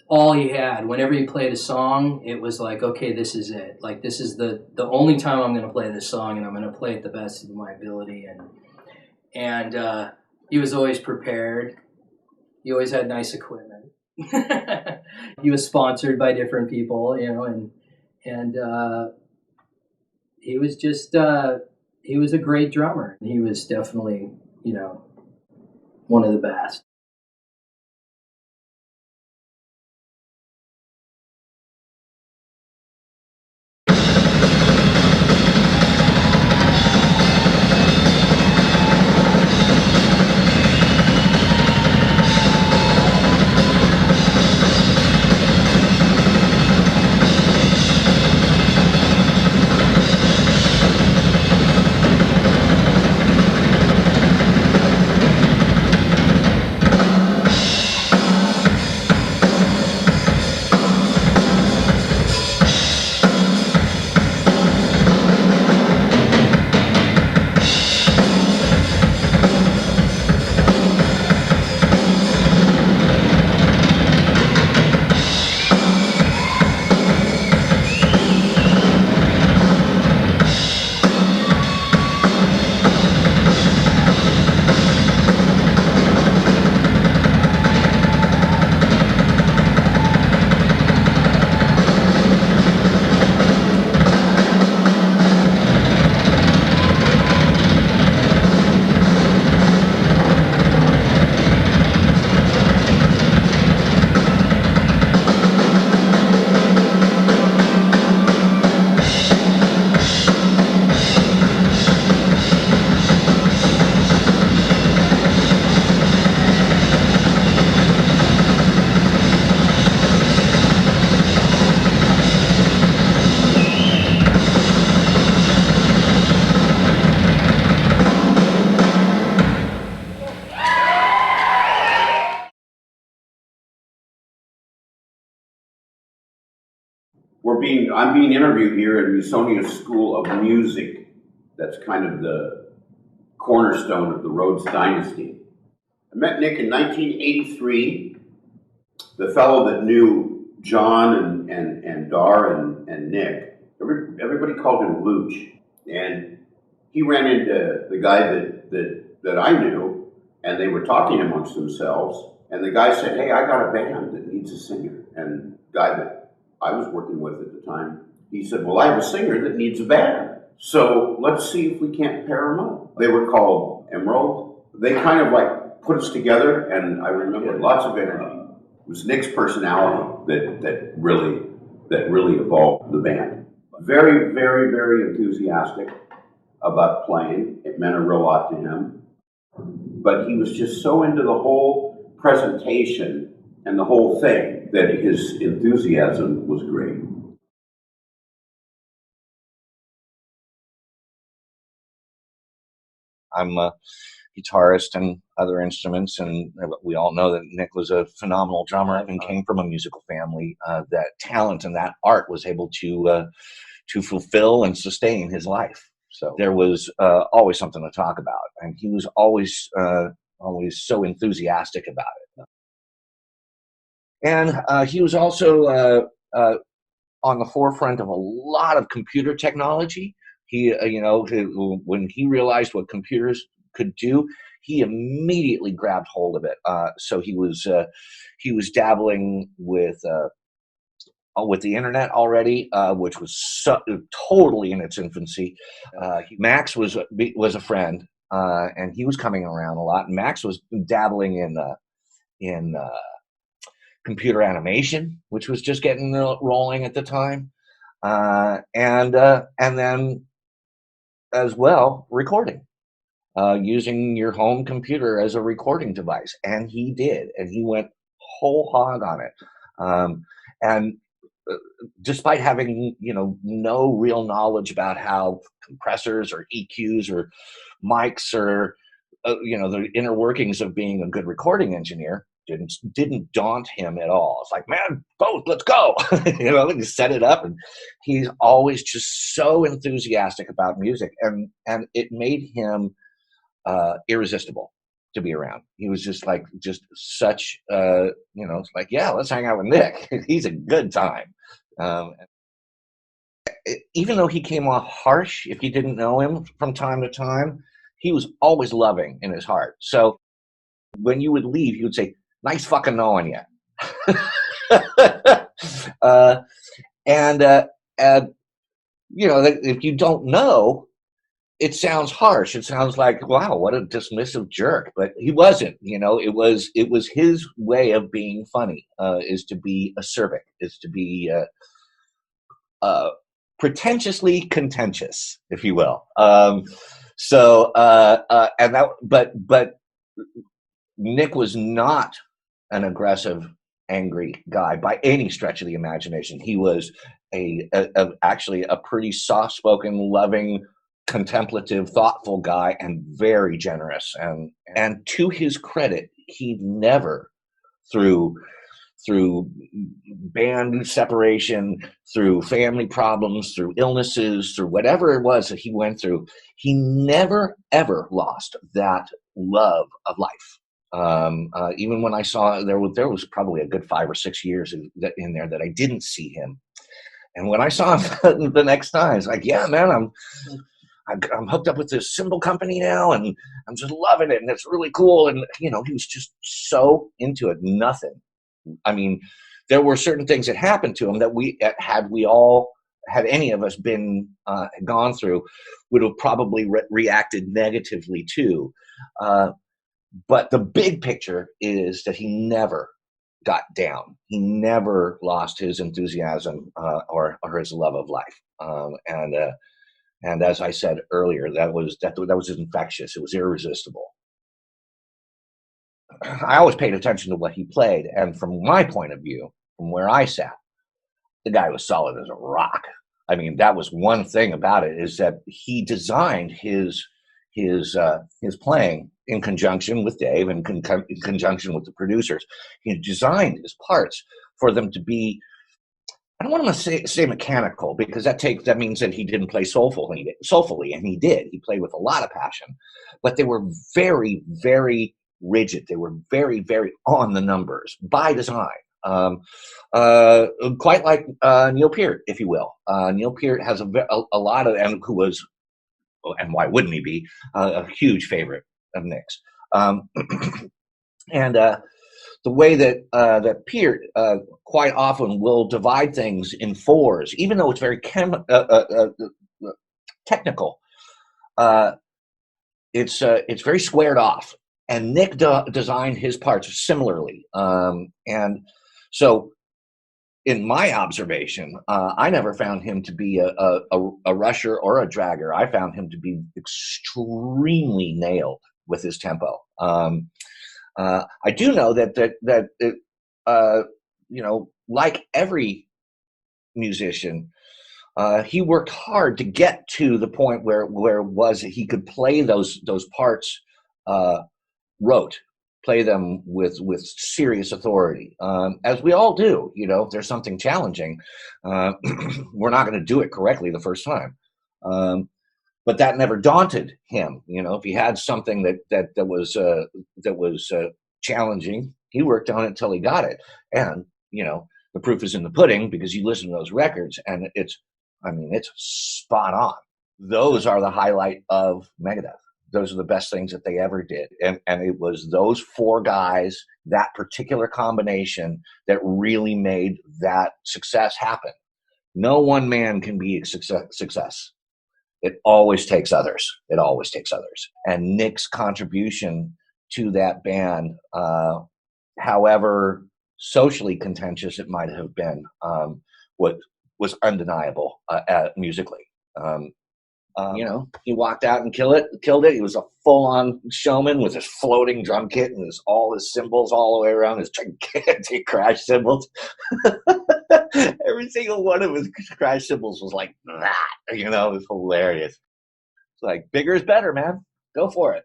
all he had. Whenever he played a song, it was like, okay, this is it. Like, this is the only time I'm going to play this song, and I'm going to play it the best of my ability. And he was always prepared. He always had nice equipment. He was sponsored by different people, and he was just he was a great drummer. He was definitely, one of the best. I'm being interviewed here at Usonia School of Music. That's kind of the cornerstone of the Rhodes Dynasty. I met Nick in 1983. The fellow that knew John and Dar and Nick, everybody called him Luch. And he ran into the guy that I knew, and they were talking amongst themselves. And the guy said, "Hey, I got a band that needs a singer." And the guy that I was working with at the time, he said, "Well, I have a singer that needs a band. So let's see if we can't pair them up." They were called Emerald. They kind of like put us together, and I remember lots of energy. It was Nick's personality that really evolved the band. Very, very, very enthusiastic about playing. It meant a real lot to him. But he was just so into the whole presentation and the whole thing that his enthusiasm was great. I'm a guitarist and other instruments, and we all know that Nick was a phenomenal drummer and came from a musical family. That talent and that art was able to fulfill and sustain his life. So there was always something to talk about, and he was always so enthusiastic about it. And he was also on the forefront of a lot of computer technology. He, when he realized what computers could do, he immediately grabbed hold of it. So he was dabbling with the internet already, which was totally in its infancy. Max was a friend, and he was coming around a lot. And Max was dabbling in computer animation, which was just getting rolling at the time, and then as well recording, using your home computer as a recording device. And he did, and he went whole hog on it. And despite having no real knowledge about how compressors or EQs or mics or the inner workings of being a good recording engineer, didn't daunt him at all. It's like, man, both, let's go. He set it up, and he's always just so enthusiastic about music, and it made him irresistible to be around. He was just such it's like, yeah, let's hang out with Nick. He's a good time. Even though he came off harsh, if you didn't know him from time to time, he was always loving in his heart. So when you would leave, he would say, nice fucking knowing you. If you don't know, it sounds harsh. It sounds like, wow, what a dismissive jerk. But he wasn't. It was his way of being funny, is to be acerbic, is to be pretentiously contentious, if you will. But Nick was not an aggressive, angry guy by any stretch of the imagination. He was actually a pretty soft-spoken, loving, contemplative, thoughtful guy, and very generous. And to his credit, he never, through band separation, through family problems, through illnesses, through whatever it was that he went through, he never, ever lost that love of life. Even when I saw there was probably a good 5 or 6 years in there that I didn't see him. And when I saw him the next time, it's like, yeah, man, I'm hooked up with this cymbal company now, and I'm just loving it, and it's really cool. And he was just so into it. Nothing. I mean, there were certain things that happened to him that had any of us been gone through, would have probably reacted negatively to. But the big picture is that he never got down. He never lost his enthusiasm or his love of life. And as I said earlier, that was infectious. It was irresistible. I always paid attention to what he played, and from my point of view, from where I sat, the guy was solid as a rock. I mean, that was one thing about it, is that he designed his playing in conjunction with Dave and in conjunction with the producers. He designed his parts for them to be, I don't want to say mechanical, because that means that he didn't play soulfully, and he did. He played with a lot of passion, but they were very, very rigid. They were very, very on the numbers by design. Quite like Neil Peart, if you will. Neil Peart has a lot of, and who was, and why wouldn't he be, a huge favorite of Nick's. And the way that Peart quite often will divide things in fours, even though it's very technical, it's very squared off. and Nick designed his parts similarly. And so, in my observation, I never found him to be a rusher or a dragger. I found him to be extremely nailed with his tempo. I do know that like every musician, he worked hard to get to the point where it was that he could play those parts play them with serious authority, as we all do. If there's something challenging, we're not going to do it correctly the first time. But that never daunted him. If he had something that was challenging, he worked on it until he got it. And the proof is in the pudding, because you listen to those records and it's spot on. Those are the highlight of Megadeth. Those are the best things that they ever did. And it was those four guys, that particular combination, that really made that success happen. No one man can be a success. It always takes others. It always takes others. And Nick's contribution to that band, however socially contentious it might have been, was undeniable musically. He walked out and killed it. He was a full-on showman with his floating drum kit and all his cymbals all the way around, his gigantic crash cymbals. Every single one of his crash cymbals was like that. It was hilarious. It's like, bigger is better, man. Go for it.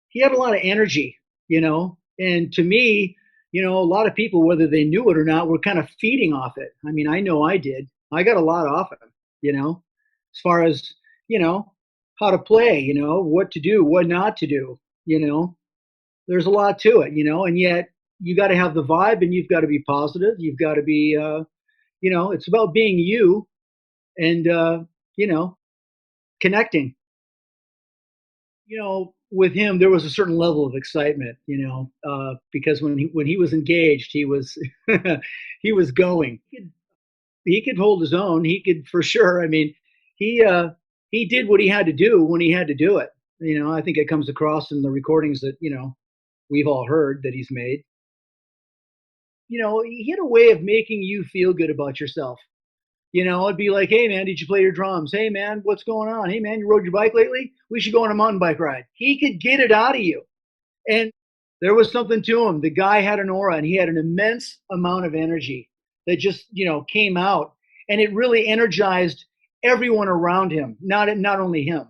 He had a lot of energy, and to me, a lot of people, whether they knew it or not, were kind of feeding off it. I mean, I know I did. I got a lot off of him, as far as, how to play, what to do, what not to do, there's a lot to it, and yet you got to have the vibe, and you've got to be positive. You've got to be, it's about being you and, connecting. With him, there was a certain level of excitement, because when he was engaged, he was he was going. He could hold his own. He could, for sure. I mean, he did what he had to do when he had to do it. I think it comes across in the recordings that we've all heard that he's made. He had a way of making you feel good about yourself. It'd be like, hey, man, did you play your drums? Hey, man, what's going on? Hey, man, you rode your bike lately? We should go on a mountain bike ride. He could get it out of you. And there was something to him. The guy had an aura, and he had an immense amount of energy that just, came out. And it really energized everyone around him, not only him.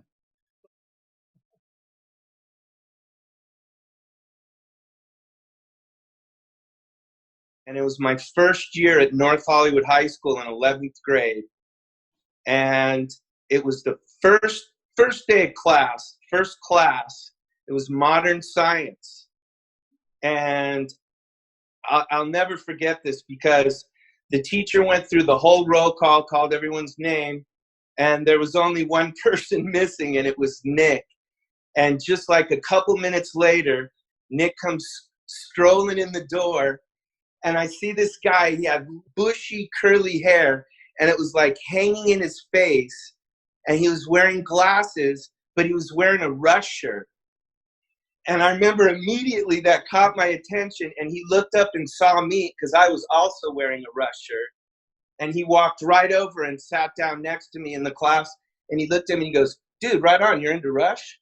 And it was my first year at North Hollywood High School in 11th grade. And it was the first day of class, first class. It was modern science. And I'll never forget this, because the teacher went through the whole roll call, called everyone's name, and there was only one person missing, and it was Nick. And just like a couple minutes later, Nick comes strolling in the door, and I see this guy. He had bushy, curly hair, and it was like hanging in his face. And he was wearing glasses, but he was wearing a Rush shirt. And I remember immediately that caught my attention, and he looked up and saw me, because I was also wearing a Rush shirt. And he walked right over and sat down next to me in the class, and he looked at me and he goes, dude, right on, you're into Rush?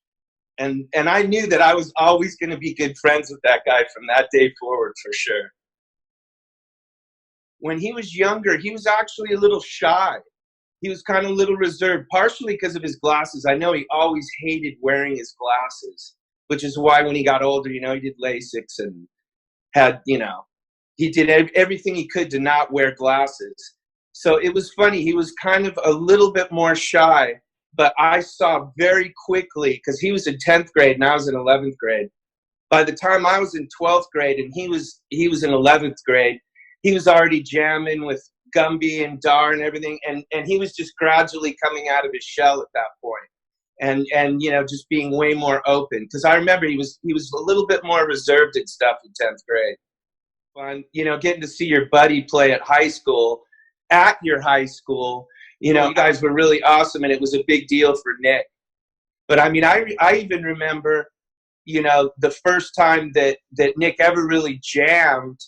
And I knew that I was always going to be good friends with that guy from that day forward, for sure. When he was younger, he was actually a little shy. He was kind of a little reserved, partially because of his glasses. I know he always hated wearing his glasses, which is why when he got older, he did LASIK and had, he did everything he could to not wear glasses. So it was funny. He was kind of a little bit more shy, but I saw very quickly, because he was in 10th grade and I was in 11th grade. By the time I was in 12th grade and he was in 11th grade, he was already jamming with Gumby and Dar and everything, and he was just gradually coming out of his shell at that point, and just being way more open. Because I remember he was a little bit more reserved and stuff in 10th grade. Fun, getting to see your buddy play at high school, at your high school. You know, you guys were really awesome, and it was a big deal for Nick. But I mean, I even remember, you know, the first time that Nick ever really jammed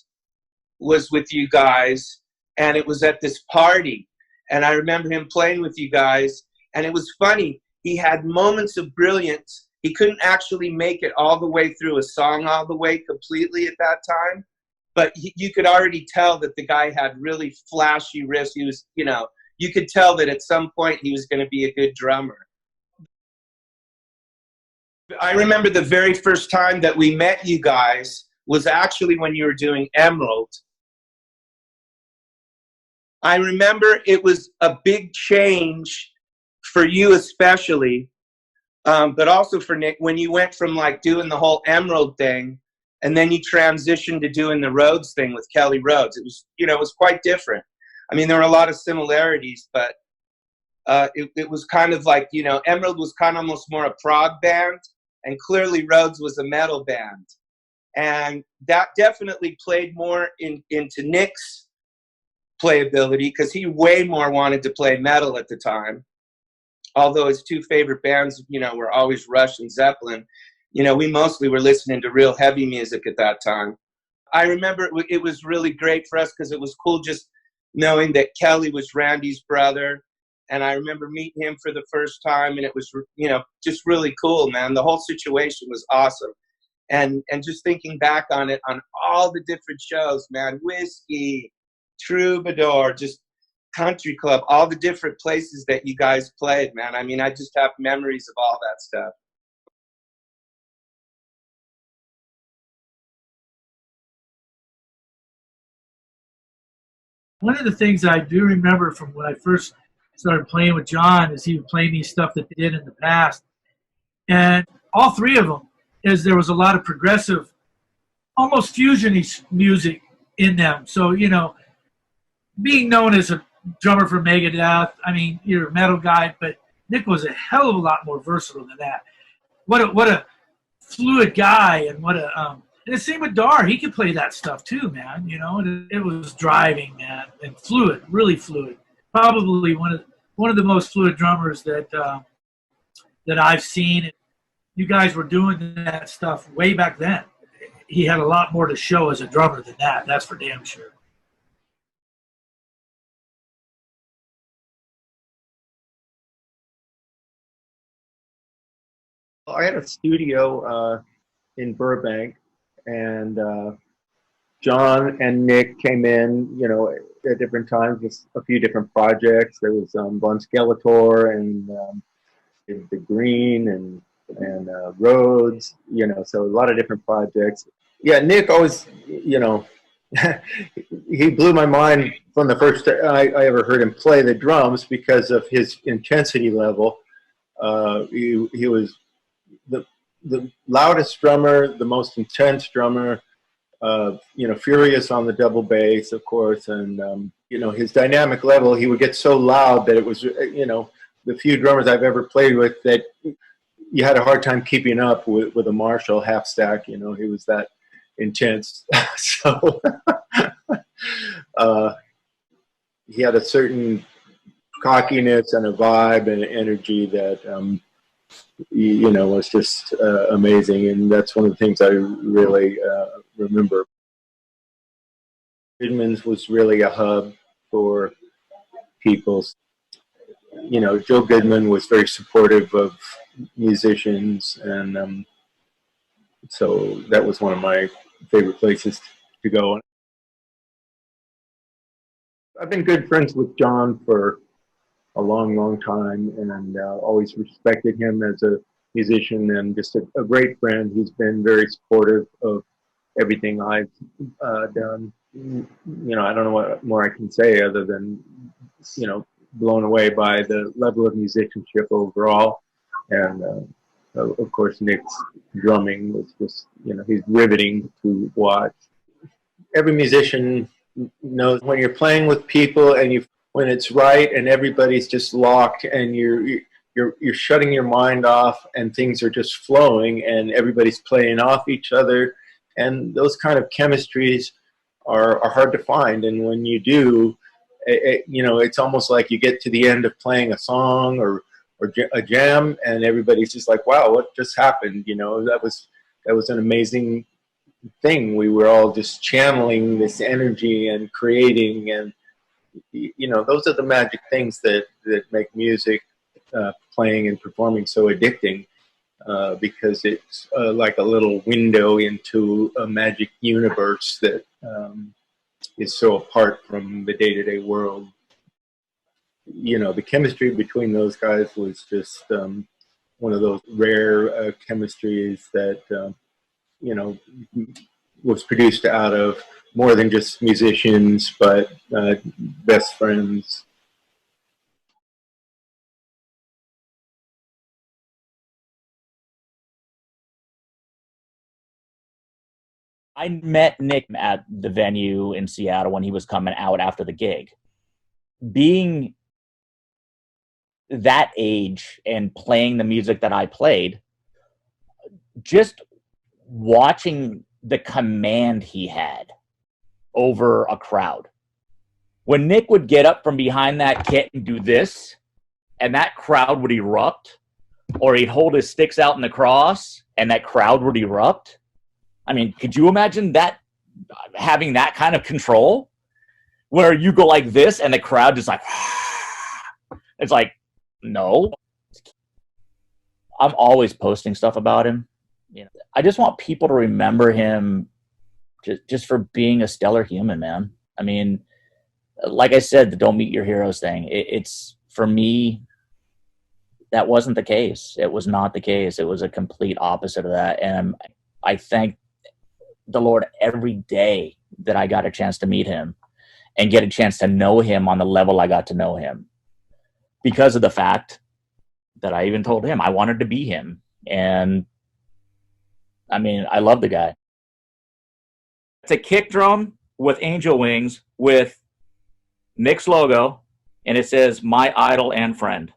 was with you guys, and it was at this party. And I remember him playing with you guys, and it was funny. He had moments of brilliance. He couldn't actually make it all the way through a song all the way completely at that time, but you could already tell that the guy had really flashy riffs. He was, you know, you could tell that at some point he was going to be a good drummer. I remember the very first time that we met you guys was actually when you were doing Emerald. I remember it was a big change for you especially, but also for Nick, when you went from like doing the whole Emerald thing and then you transitioned to doing the Rhodes thing with Kelly Rhodes. It was, you know, it was quite different. I mean, there were a lot of similarities, but it was kind of like, you know, Emerald was kind of almost more a prog band, and clearly Rhodes was a metal band. And that definitely played more into Nick's playability, because he way more wanted to play metal at the time. Although his two favorite bands, you know, were always Rush and Zeppelin, you know, we mostly were listening to real heavy music at that time. I remember it was really great for us because it was cool just knowing that Kelly was Randy's brother. And I remember meeting him for the first time, and it was, you know, just really cool, man. The whole situation was awesome. And just thinking back on it, on all the different shows, man, Whiskey, Troubadour, just Country Club, all the different places that you guys played, man. I mean, I just have memories of all that stuff. One of the things I do remember from when I first started playing with John is he would play me stuff that they did in the past. And all three of them, is there was a lot of progressive, almost fusion-y music in them. So, you know, being known as a drummer for Megadeth, I mean, you're a metal guy, but Nick was a hell of a lot more versatile than that. What a fluid guy, and what a and the same with Dar. He could play that stuff too, man. You know, it was driving, man, and fluid, really fluid. Probably one of the most fluid drummers that I've seen. You guys were doing that stuff way back then. He had a lot more to show as a drummer than that. That's for damn sure. I had a studio in Burbank, and John and Nick came in, you know, at different times with a few different projects. There was Von Skeletor and the Green and Rhodes, you know, so a lot of different projects. Yeah, Nick always, you know, he blew my mind from the first time I ever heard him play the drums because of his intensity level. He was the loudest drummer, the most intense drummer, you know, furious on the double bass, of course, and you know, his dynamic level, he would get so loud that it was, you know, the few drummers I've ever played with that you had a hard time keeping up with a Marshall half stack. You know, he was that intense. So he had a certain cockiness and a vibe and an energy that you know, was just amazing, and that's one of the things I really remember. Goodman's was really a hub for people. You know, Joe Goodman was very supportive of musicians, and so that was one of my favorite places to go. I've been good friends with John for a long, long time, and always respected him as a musician and just a great friend. He's been very supportive of everything I've done. You know, I don't know what more I can say other than, you know, blown away by the level of musicianship overall. And of course, Nick's drumming was just, you know, he's riveting to watch. Every musician knows when you're playing with people and when it's right and everybody's just locked and you're shutting your mind off and things are just flowing and everybody's playing off each other, and those kind of chemistries are hard to find. And when you do, you know, it's almost like you get to the end of playing a song or a jam, and everybody's just like, wow, what just happened? You know, that was an amazing thing. We were all just channeling this energy and creating, and you know, those are the magic things that make music, playing and performing, so addicting, because it's like a little window into a magic universe that is so apart from the day-to-day world. You know, the chemistry between those guys was just one of those rare chemistries that you know, was produced out of more than just musicians, but best friends. I met Nick at the venue in Seattle when he was coming out after the gig. Being that age and playing the music that I played, just watching the command he had over a crowd. When Nick would get up from behind that kit and do this, and that crowd would erupt, or he'd hold his sticks out in the cross and that crowd would erupt. I mean, could you imagine that, having that kind of control where you go like this and the crowd just like, it's like, no. I'm always posting stuff about him. You know, I just want people to remember him just for being a stellar human, man. I mean, like I said, the don't meet your heroes thing, it's, for me, that wasn't the case. It was not the case. It was a complete opposite of that. And I thank the Lord every day that I got a chance to meet him and get a chance to know him on the level I got to know him, because of the fact that I even told him I wanted to be him. And I mean, I love the guy. It's a kick drum with angel wings with Nick's logo, and it says "My Idol and Friend."